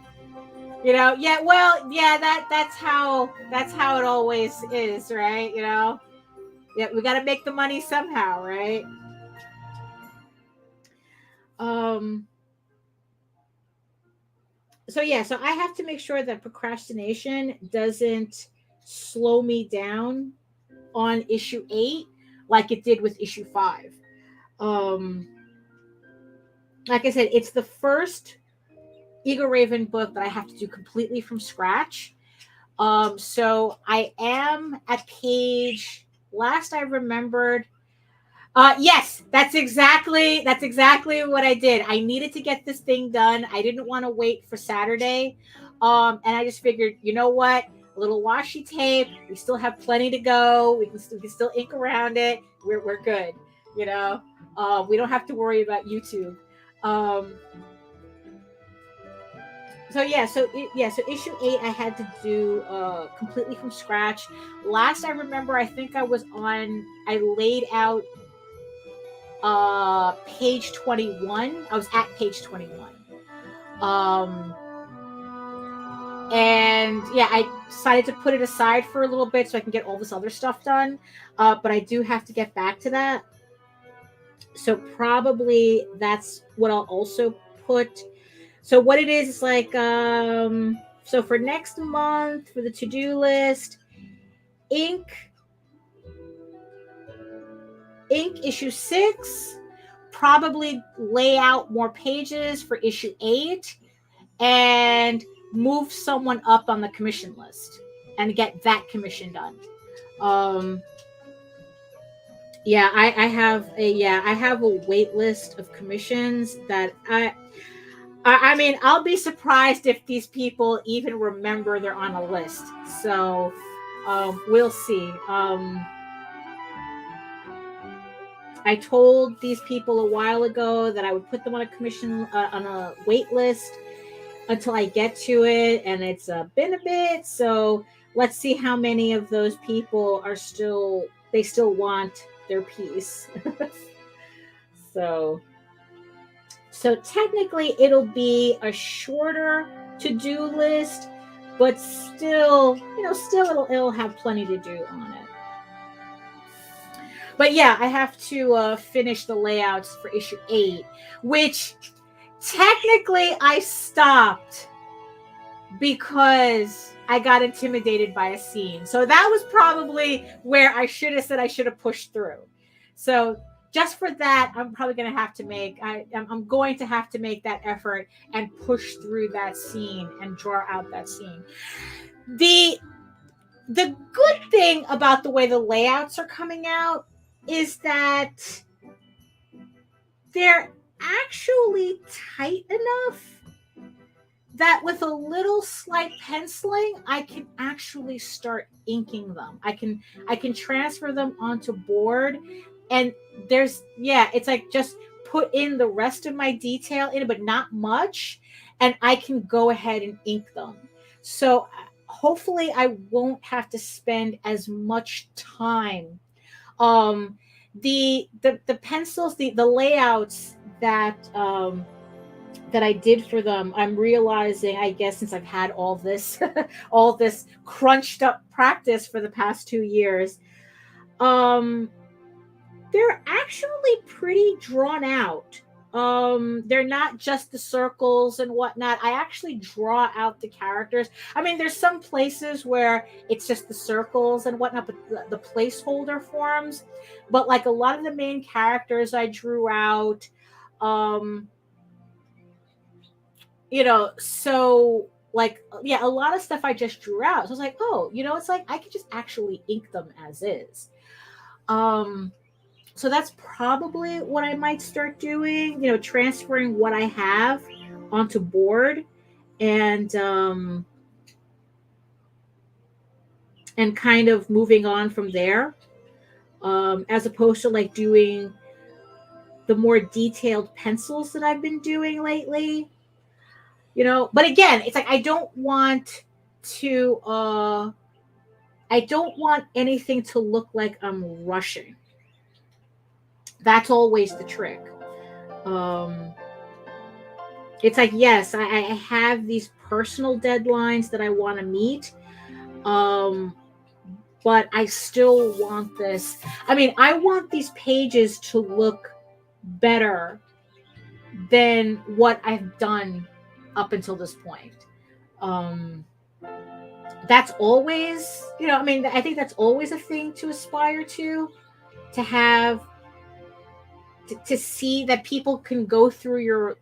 You know, yeah, well, yeah, that's how it always is, right? You know, yeah, we got to make the money somehow, right? So yeah, so I have to make sure that procrastination doesn't slow me down on issue 8 like it did with issue 5. Like I said, it's the first EGORAVEN book that I have to do completely from scratch. So I am at page, last I remembered, yes, that's exactly what I did. I needed to get this thing done. I didn't want to wait for Saturday. And I just figured, you know what? A little washi tape. We still have plenty to go. We can still ink around it. We're good. You know, we don't have to worry about YouTube. So issue 8 I had to do completely from scratch. Last I remember, I think I laid out page 21. I was at page 21. And yeah, I decided to put it aside for a little bit so I can get all this other stuff done. But I do have to get back to that. So probably that's what I'll also put. So what it is like, so for next month, for the to-do list, ink issue 6, probably lay out more pages for issue 8, and move someone up on the commission list and get that commission done. Yeah, I have a wait list of commissions that I mean, I'll be surprised if these people even remember they're on a list. So we'll see. I told these people a while ago that I would put them on a commission, on a wait list until I get to it, and it's been a bit. So let's see how many of those people still want their piece. So technically it'll be a shorter to-do list, but still it'll have plenty to do on it. But yeah, I have to finish the layouts for issue 8, which technically I stopped because I got intimidated by a scene. So that was probably where I should have said I should have pushed through. So just for that, I'm probably going to have to make that effort and push through that scene and draw out that scene. The good thing about the way the layouts are coming out is that they're actually tight enough that with a little slight penciling, I can actually start inking them. I can transfer them onto board, and it's like just put in the rest of my detail in it, but not much, and I can go ahead and ink them. So hopefully I won't have to spend as much time. The pencils, the layouts that I did for them, I'm realizing, I guess, since I've had all this crunched up practice for the past 2 years, they're actually pretty drawn out. They're not just the circles and whatnot. I actually draw out the characters. I mean, there's some places where it's just the circles and whatnot, but the placeholder forms. But like a lot of the main characters I drew out, so like, yeah, a lot of stuff I just drew out. So I was like, oh, it's like I could just actually ink them as is. So that's probably what I might start doing, transferring what I have onto board, and kind of moving on from there, as opposed to like doing the more detailed pencils that I've been doing lately. But again, it's like I don't want anything to look like I'm rushing. That's always the trick. It's like, yes, I have these personal deadlines that I want to meet, but I still want this. I mean, I want these pages to look better than what I've done up until this point. That's always, I mean, I think that's always a thing to aspire to have, to see that people can go through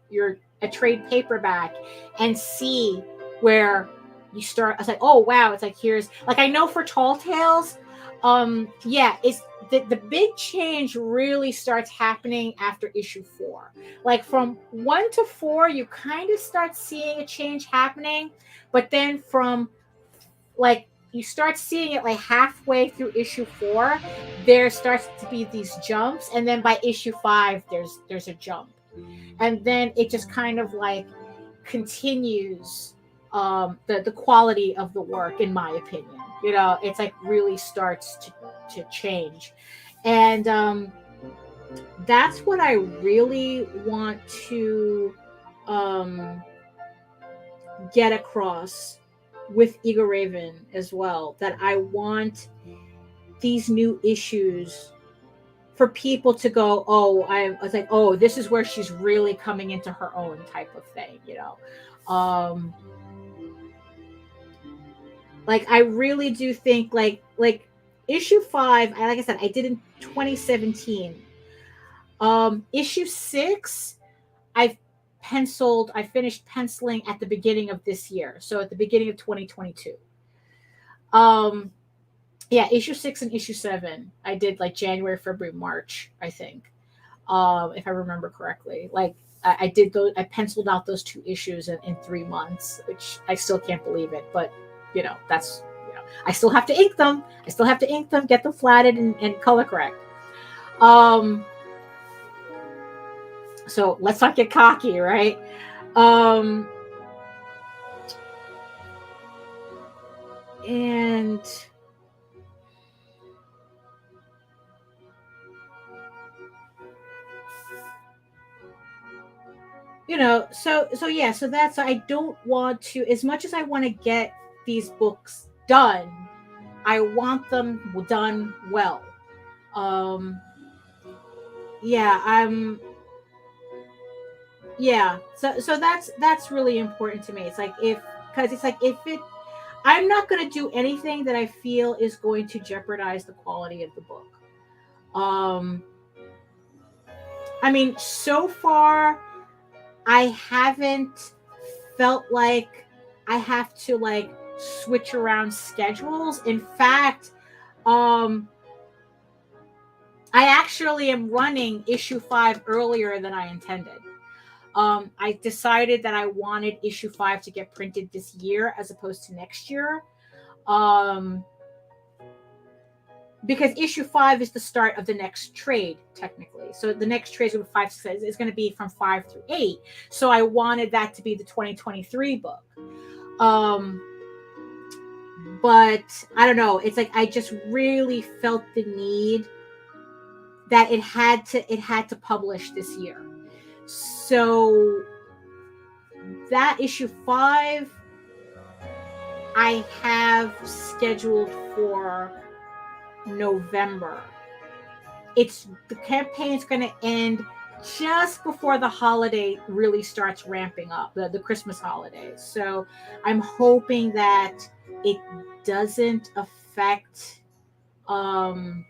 a trade paperback and see where you start. I was like, oh wow, it's like, here's, like, I know for Tall Tales, it's the big change really starts happening after issue 4. Like from 1 to 4, you kind of start seeing a change happening, but then from like, you start seeing it like halfway through issue 4, there starts to be these jumps, and then by issue 5, there's a jump, and then it just kind of like continues the quality of the work, in my opinion. It's like really starts to change, and that's what I really want to get across with EGORAVEN as well, that I want these new issues for people to go, oh, I was like, oh, this is where she's really coming into her own, type of thing, like I really do think like issue 5, like I said, I did in 2017. Issue 6, I finished penciling at the beginning of this year, so at the beginning of 2022. Issue 6 and issue 7 I did like January, February, March, I think, if I remember correctly. Like I did those, I penciled out those 2 issues in 3 months, which I still can't believe it, but that's, I still have to ink them, get them flatted and color correct. So let's not get cocky, right? And so that's, I don't want to, as much as I want to get these books done, I want them done well. So that's really important to me. It's like, I'm not going to do anything that I feel is going to jeopardize the quality of the book. I mean, so far I haven't felt like I have to like switch around schedules. In fact, I actually am running issue 5 earlier than I intended. I decided that I wanted issue 5 to get printed this year as opposed to next year. Because issue 5 is the start of the next trade, technically. So the next trade is 5, 6, is going to be from 5 through 8. So I wanted that to be the 2023 book. But I don't know. It's like I just really felt the need that it had to publish this year. So that issue 5 I have scheduled for November. The campaign's going to end just before the holiday really starts ramping up, the Christmas holidays. So I'm hoping that it doesn't affect the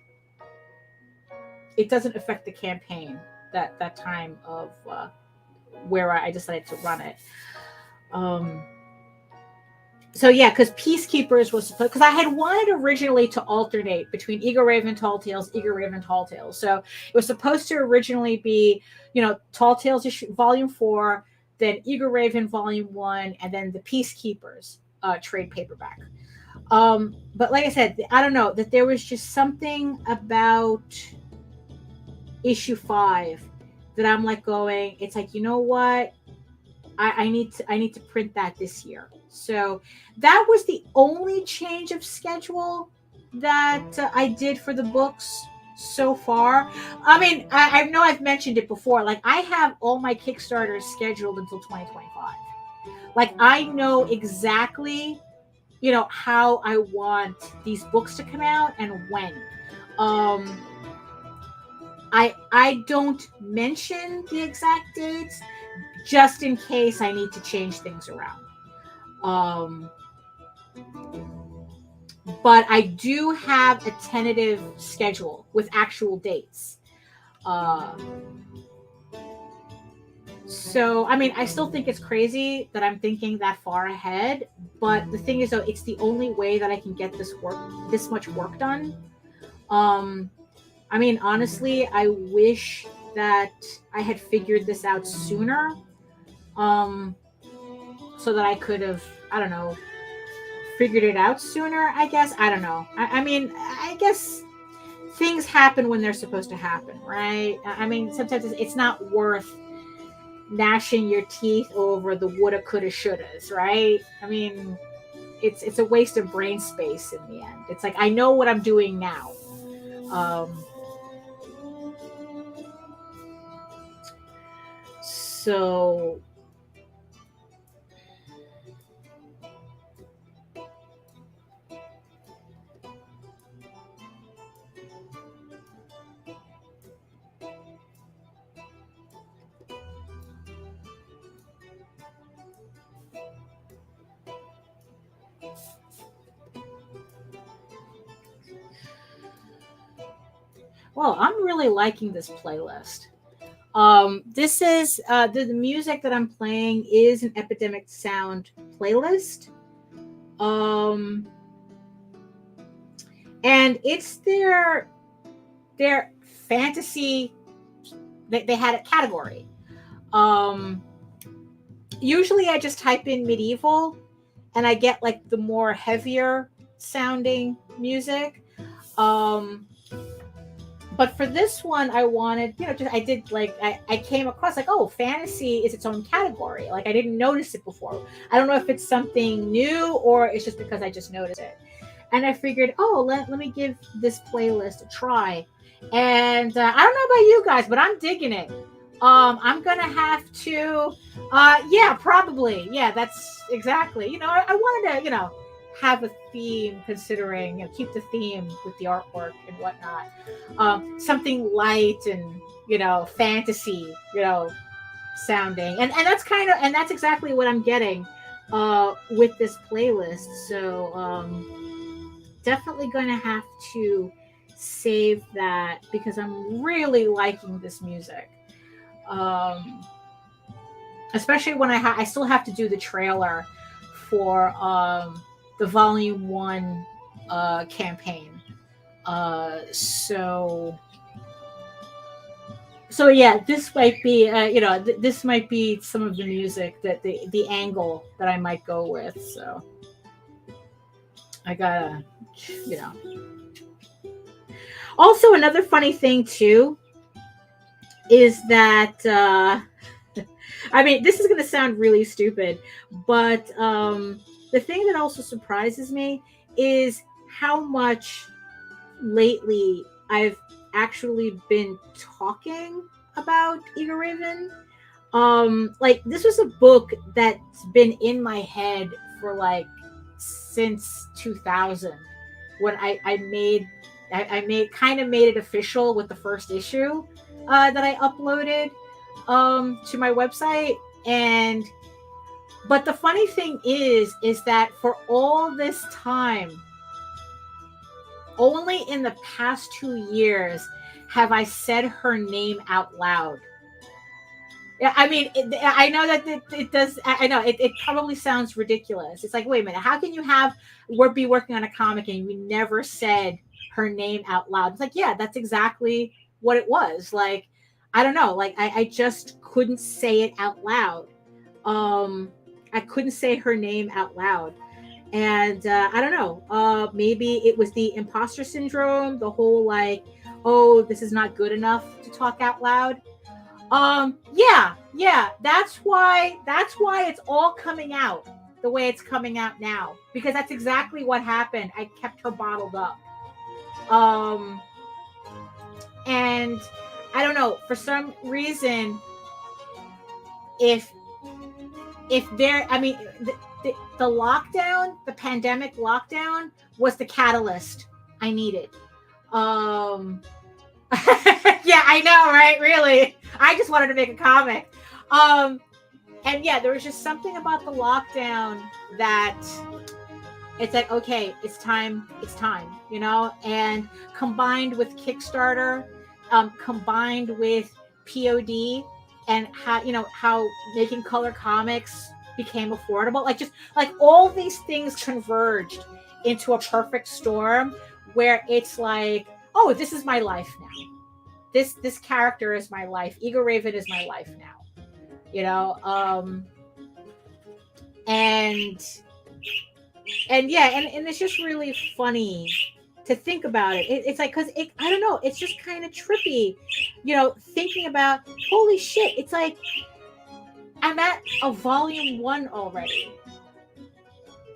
campaign, that time of where I decided to run it. So yeah, because Peacekeepers was supposed, because I had wanted originally to alternate between EGORAVEN, Tall Tales, EGORAVEN, Tall Tales. So it was supposed to originally be, Tall Tales Volume 4, then EGORAVEN Volume 1, and then the Peacekeepers trade paperback. But like I said, I don't know, that there was just something about issue 5 that I'm like going, it's like, you know what? I need to print that this year. So that was the only change of schedule that I did for the books so far. I mean, I know I've mentioned it before. Like, I have all my Kickstarters scheduled until 2025. Like, I know exactly, how I want these books to come out and when. I don't mention the exact dates just in case I need to change things around. But I do have a tentative schedule with actual dates. So, I mean, I still think it's crazy that I'm thinking that far ahead. But the thing is, though, it's the only way that I can get this much work done. I mean, honestly, I wish that I had figured this out sooner. So that I could have, I don't know, figured it out sooner, I guess. I don't know. I mean, I guess things happen when they're supposed to happen, right? I mean, sometimes it's not worth gnashing your teeth over the woulda, coulda, shouldas, right? I mean, it's a waste of brain space in the end. It's like, I know what I'm doing now. So well, I'm really liking this playlist. This is the music that I'm playing is an Epidemic Sound playlist. And it's their fantasy. They had a category. Usually I just type in medieval and I get like the more heavier sounding music. But for this one, I wanted, I came across like, oh, fantasy is its own category. Like, I didn't notice it before. I don't know if it's something new or it's just because I just noticed it. And I figured, oh, let me give this playlist a try. And I don't know about you guys, but I'm digging it. I'm going to have to, yeah, probably. Yeah, that's exactly. I wanted to, have a theme, considering, keep the theme with the artwork and whatnot. Something light and, fantasy, sounding. And that's exactly what I'm getting with this playlist. So definitely going to have to save that because I'm really liking this music. Especially when I still have to do the trailer for the Volume 1 campaign. So yeah, this might be, this might be some of the music that the angle that I might go with. So I gotta, Also, another funny thing too is that I mean, this is going to sound really stupid, but the thing that also surprises me is how much lately I've actually been talking about EGORAVEN. Like, this was a book that's been in my head for like since 2000 when I made it official with the first issue that I uploaded to my website. But the funny thing is that for all this time, only in the past 2 years have I said her name out loud. Yeah, I mean, I know that it does. I know it probably sounds ridiculous. It's like, wait a minute, how can you be working on a comic and we never said her name out loud? It's like, yeah, that's exactly what it was. Like, I don't know, like I just couldn't say it out loud. I couldn't say her name out loud, and I don't know. Maybe it was the imposter syndrome, the whole like, oh, this is not good enough to talk out loud. Yeah, that's why it's all coming out the way it's coming out now, because that's exactly what happened. I kept her bottled up. And I don't know, for some reason, if there, I mean, the lockdown, the pandemic lockdown was the catalyst I needed. Yeah, I know, right? Really. I just wanted to make a comic. And yeah, there was just something about the lockdown that it's like, okay, it's time, you know? And combined with Kickstarter, combined with POD, and how making color comics became affordable. Like, just like all these things converged into a perfect storm where it's like, oh, this is my life now. This character is my life. EGORAVEN is my life now. You know, and yeah, and it's just really funny to think about it. It's like, because I don't know, it's just kind of trippy, you know, thinking about, holy shit, it's like I'm at a volume 1 already.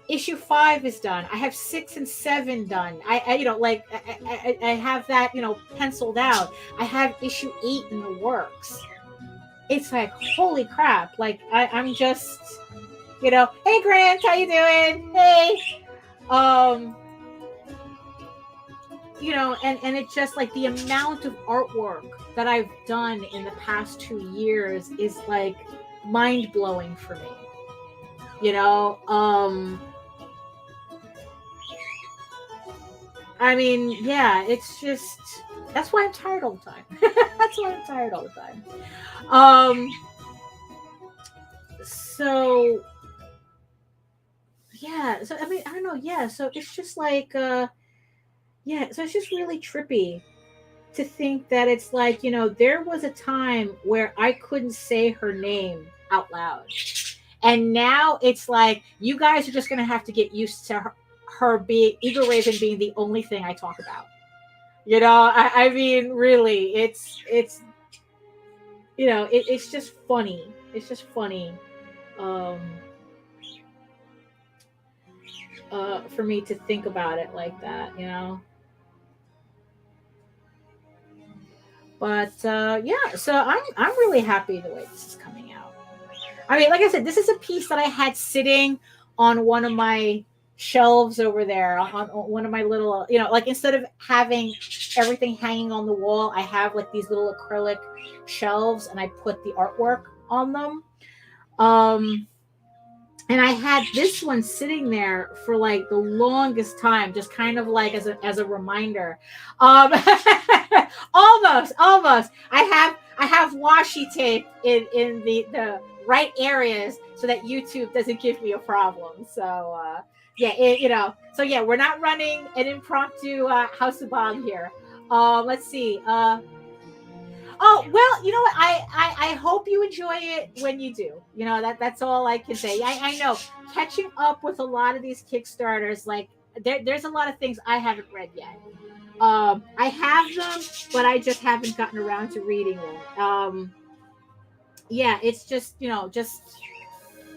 Issue 5 is done. I have 6 and 7 done. I you know, like I have that, you know, penciled out. I have issue 8 in the works. It's like, holy crap. Like I'm just, you know, hey Grant, how you doing? Hey. You know, and it's just like the amount of artwork that I've done in the past 2 years is like mind-blowing for me. You know, I mean, yeah, it's just, that's why I'm tired all the time. That's why I'm tired all the time. So yeah, so I mean, I don't know, yeah, so it's just like yeah, so it's just really trippy to think that it's like, you know, there was a time where I couldn't say her name out loud. And now it's like, you guys are just going to have to get used to her being, EGORAVEN being the only thing I talk about. You know, I mean, really, it's you know, it's just funny. It's just funny for me to think about it like that, you know. But yeah, so I'm really happy the way this is coming out. I mean, like I said, this is a piece that I had sitting on one of my shelves over there, on one of my little, you know, like instead of having everything hanging on the wall, I have like these little acrylic shelves, and I put the artwork on them. And I had this one sitting there for like the longest time, just kind of like as a reminder. Almost. I have washi tape in the right areas so that YouTube doesn't give me a problem. So yeah, you know. So yeah, we're not running an impromptu House of Bob here. Let's see. Oh, well, you know what? I hope you enjoy it when you do. You know, that's all I can say. I know catching up with a lot of these Kickstarters, like there's a lot of things I haven't read yet. I have them, but I just haven't gotten around to reading them. Yeah, it's just, you know,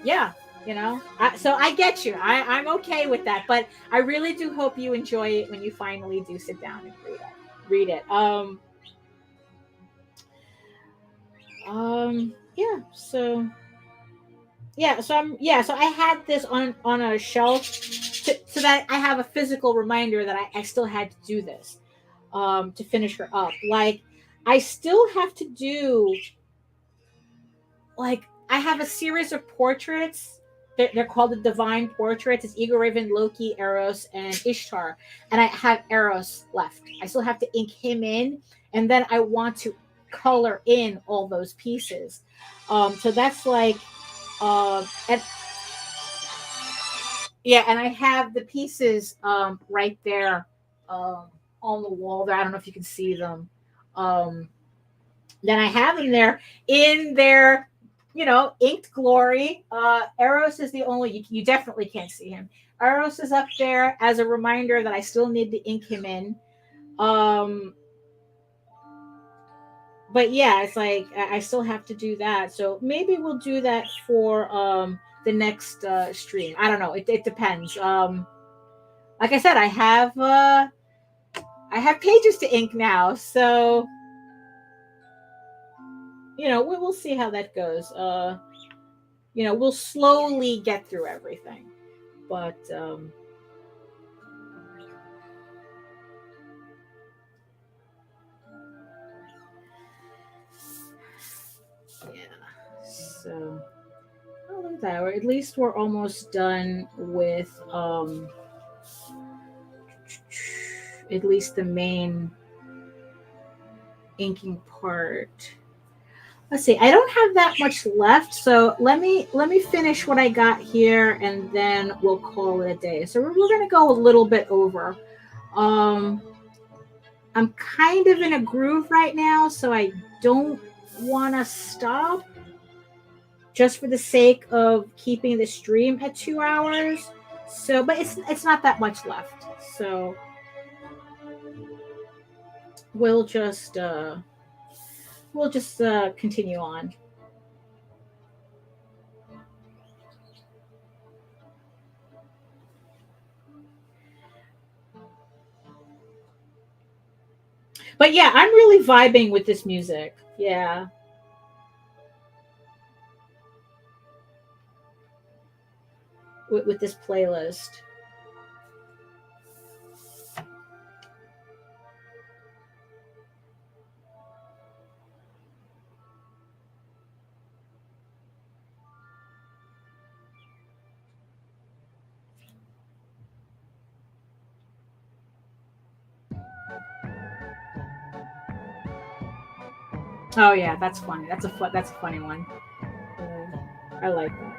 yeah, you know. So I get you. I'm okay with that, but I really do hope you enjoy it when you finally do sit down and read it. So I had this on a shelf so that I have a physical reminder that I still had to do this to finish her up. Like, I still have to do, like, I have a series of portraits. They're called the Divine Portraits. It's EGORAVEN, Loki, Eros, and Ishtar. And I have Eros left. I still have to ink him in. And then I want to color in all those pieces. So that's like, and yeah, and I have the pieces right there on the wall there. I don't know if you can see them. Then I have them there in their, inked glory. Eros is the only, you definitely can't see him. Eros is up there as a reminder that I still need to ink him in. But yeah, it's like I still have to do that. So maybe we'll do that for the next stream. I don't know. It depends. Like I said, I have pages to ink now, so we'll see how that goes. We'll slowly get through everything, but yeah. So look at that. Or at least we're almost done with at least the main inking part. Let's see. I don't have that much left, so let me finish what I got here, and then we'll call it a day. So we're gonna go a little bit over. I'm kind of in a groove right now, so I don't want to stop just for the sake of keeping the stream at 2 hours. So, but it's not that much left. So we'll just continue on. But yeah, I'm really vibing with this music. Yeah. With this playlist. Oh yeah, that's funny. That's a funny one. I like that.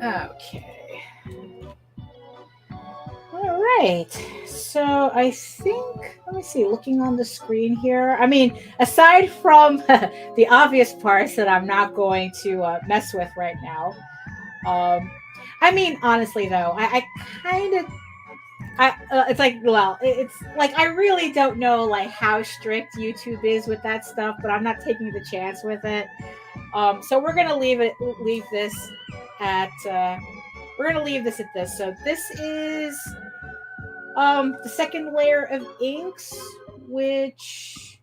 Okay. All right. So I think, let me see, looking on the screen here. I mean, aside from the obvious parts that I'm not going to mess with right now. I mean, honestly, though, I kind of, it's like, well, it's like, I really don't know like how strict YouTube is with that stuff, but I'm not taking the chance with it. So we're going to leave this at, we're going to leave this at this. So this is the second layer of inks, which,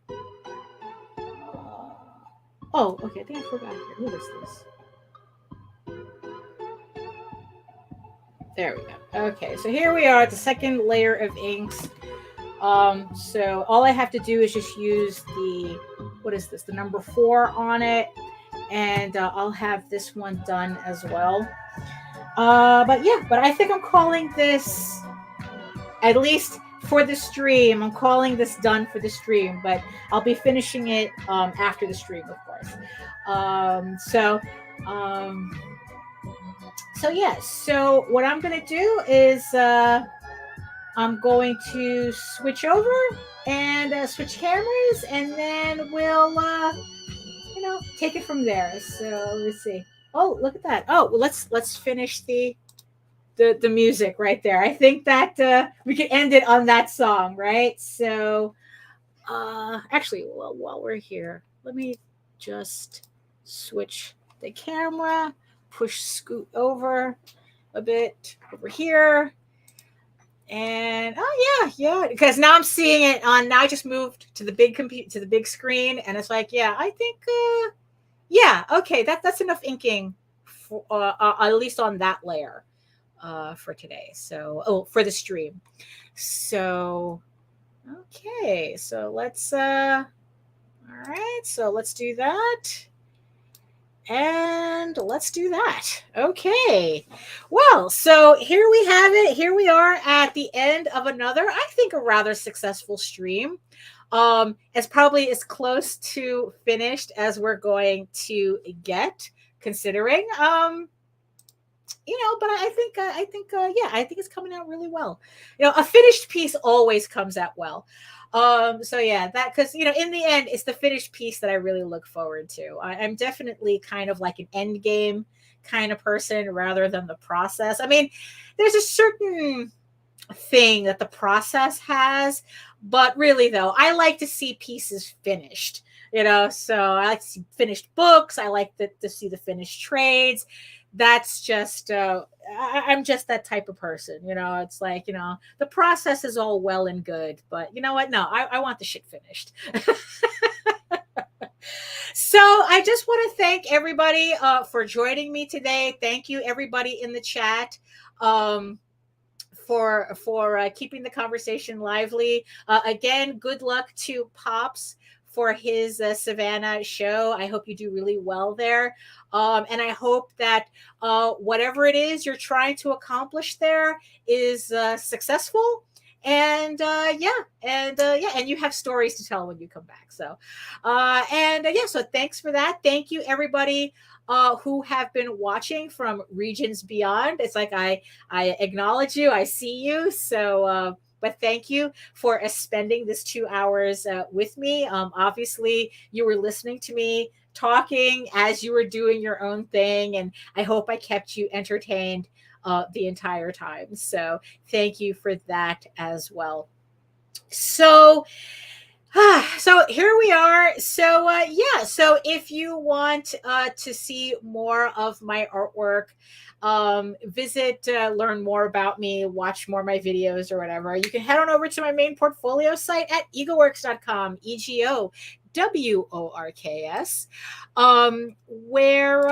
oh, okay, I think I forgot here. What is this? There we go. Okay, so here we are at the second layer of inks. So all I have to do is just use the, what is this? The number 4 on it. And I'll have this one done as well. But yeah, but I think I'm calling this, at least for the stream, I'm calling this done for the stream, but I'll be finishing it after the stream, of course. So yeah, so what I'm going to do is I'm going to switch over and switch cameras, and then we'll, take it from there. So let's see. Oh, look at that. Oh, well, let's finish the music right there. I think that we could end it on that song, right? So actually, well, while we're here, let me just switch the camera, scoot over a bit over here. And oh yeah, because now I'm seeing it on. Now I just moved to the big screen, and it's like, yeah, I think, yeah, okay, that's enough inking for at least on that layer for today. So, for the stream. So, okay. So let's, all right. So let's do that. And let's do that. Okay. Well, so here we have it. Here we are at the end of another, I think, a rather successful stream. It's probably as close to finished as we're going to get, considering, but I think it's coming out really well. A finished piece always comes out well. So yeah, that, because in the end, it's the finished piece that I really look forward to. I'm definitely kind of like an end game kind of person rather than the process. I mean, there's a certain thing that the process has, but really though, I like to see pieces finished. So I like to see finished books. I like to see the finished trades. That's just I'm just that type of person. It's like, the process is all well and good, but you know what? No, I want the shit finished. So I just want to thank everybody for joining me today. Thank you everybody in the chat for keeping the conversation lively. Again, good luck to Pops for his Savannah show. I hope you do really well there. And I hope that whatever it is you're trying to accomplish there is successful. And and you have stories to tell when you come back. So, so thanks for that. Thank you, everybody who have been watching from regions beyond. It's like I acknowledge you, I see you. So, but thank you for spending this 2 hours with me. Obviously, you were listening to me talking as you were doing your own thing, and I hope I kept you entertained the entire time. So thank you for that as well. So here we are. So so if you want to see more of my artwork, visit, learn more about me, watch more of my videos or whatever, you can head on over to my main portfolio site at egoworks.com, EGOWORKS, where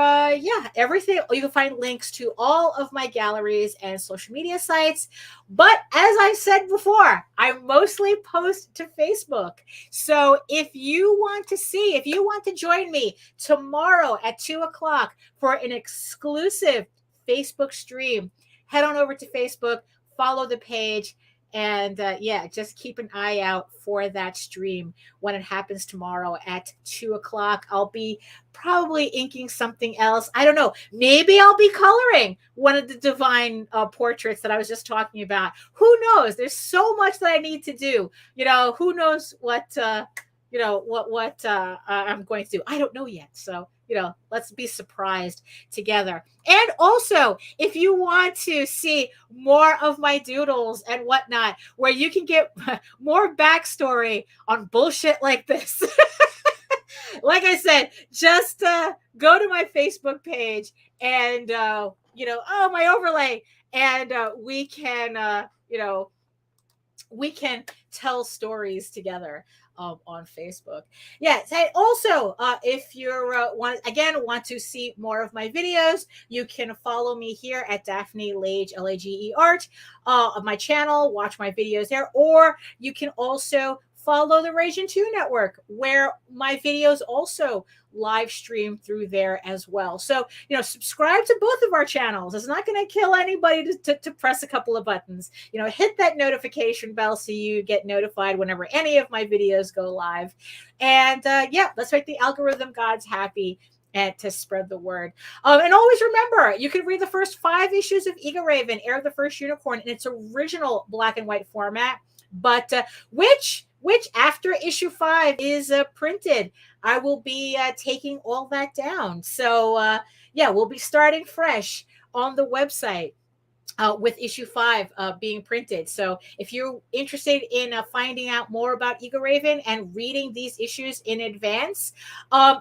everything, you can find links to all of my galleries and social media sites. But as I said before, I mostly post to Facebook. So if you want to join me tomorrow at 2:00 for an exclusive Facebook stream, head on over to Facebook, follow the page, and just keep an eye out for that stream when it happens tomorrow at 2:00. I'll be probably inking something else. I don't know. Maybe I'll be coloring one of the divine portraits that I was just talking about. Who knows? There's so much that I need to do. Who knows what I'm going to do. I don't know yet. So, let's be surprised together. And also, if you want to see more of my doodles and whatnot, where you can get more backstory on bullshit like this, like I said, just go to my Facebook page and, my overlay, and we can tell stories together. On Facebook. Yes. And also, if you're want to see more of my videos, you can follow me here at Daphne Lage, Lage Art, my channel, watch my videos there, or you can also follow the Region 2 network, where my videos also live stream through there as well. So, subscribe to both of our channels. It's not going to kill anybody to press a couple of buttons. Hit that notification bell so you get notified whenever any of my videos go live. And let's make the algorithm gods happy and to spread the word. And always remember, you can read the first 5 issues of EGORAVEN, Heir of the First Unicorn, in its original black and white format, but which after issue 5 is printed, I will be taking all that down. So we'll be starting fresh on the website with issue 5 being printed. So if you're interested in finding out more about EGORAVEN and reading these issues in advance,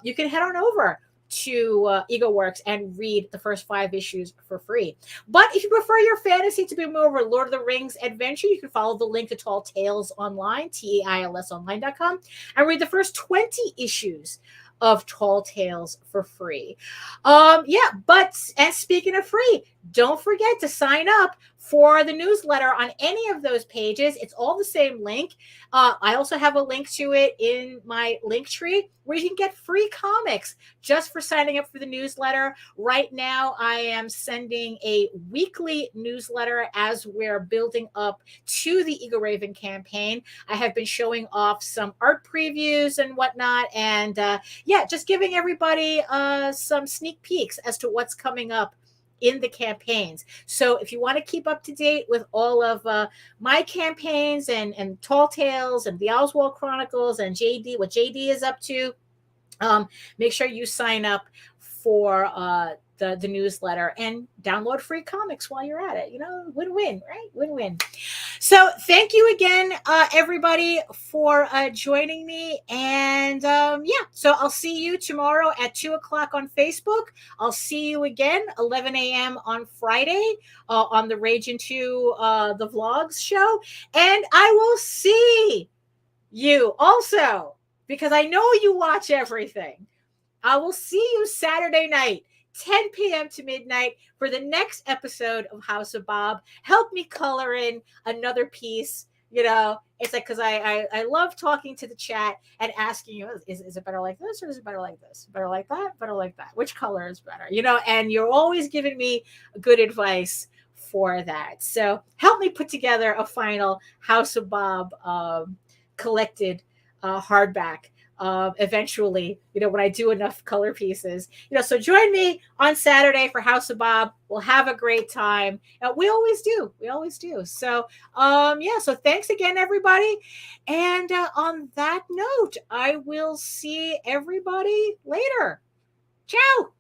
you can head on over to EgoWorks and read the first 5 issues for free. But if you prefer your fantasy to be more of a Lord of the Rings adventure, you can follow the link to Tall Tales Online, TAILS online.com, and read the first 20 issues of Tall Tales for free. And speaking of free, don't forget to sign up for the newsletter on any of those pages. It's all the same link. I also have a link to it in my link tree where you can get free comics just for signing up for the newsletter. Right now, I am sending a weekly newsletter as we're building up to the EGORAVEN campaign. I have been showing off some art previews and whatnot, and just giving everybody some sneak peeks as to what's coming up in the campaigns. So if you want to keep up to date with all of my campaigns and Tall Tales and the Oswald Chronicles and what JD is up to, make sure you sign up for the newsletter and download free comics while you're at it. Win-win, right? Win-win. So thank you again, everybody, for joining me. And so I'll see you tomorrow at 2:00 on Facebook. I'll see you again 11 a.m. on Friday on the Rage Into the Vlogs show. And I will see you also, because I know you watch everything. I will see you Saturday night, 10 p.m. to midnight, for the next episode of House of Bob. Help me color in another piece. It's like, because I love talking to the chat and asking you, is it better like this, or is it better like this? Better like that? Better like that? Which color is better? And you're always giving me good advice for that. So help me put together a final House of Bob collected hardback. Eventually, when I do enough color pieces, so join me on Saturday for House of Bob. We'll have a great time. We always do. So, so thanks again, everybody. And on that note, I will see everybody later. Ciao.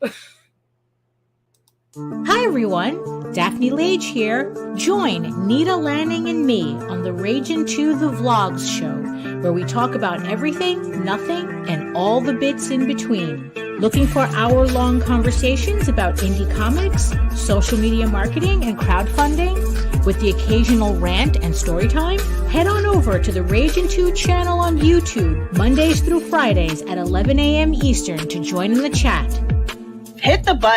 Hi, everyone. Daphne Lage here. Join Nita Lanning and me on the Rage Into the Vlogs show, where we talk about everything, nothing, and all the bits in between. Looking for hour-long conversations about indie comics, social media marketing, and crowdfunding, with the occasional rant and story time? Head on over to the Rage Into channel on YouTube, Mondays through Fridays at 11 a.m. Eastern to join in the chat. Hit the button.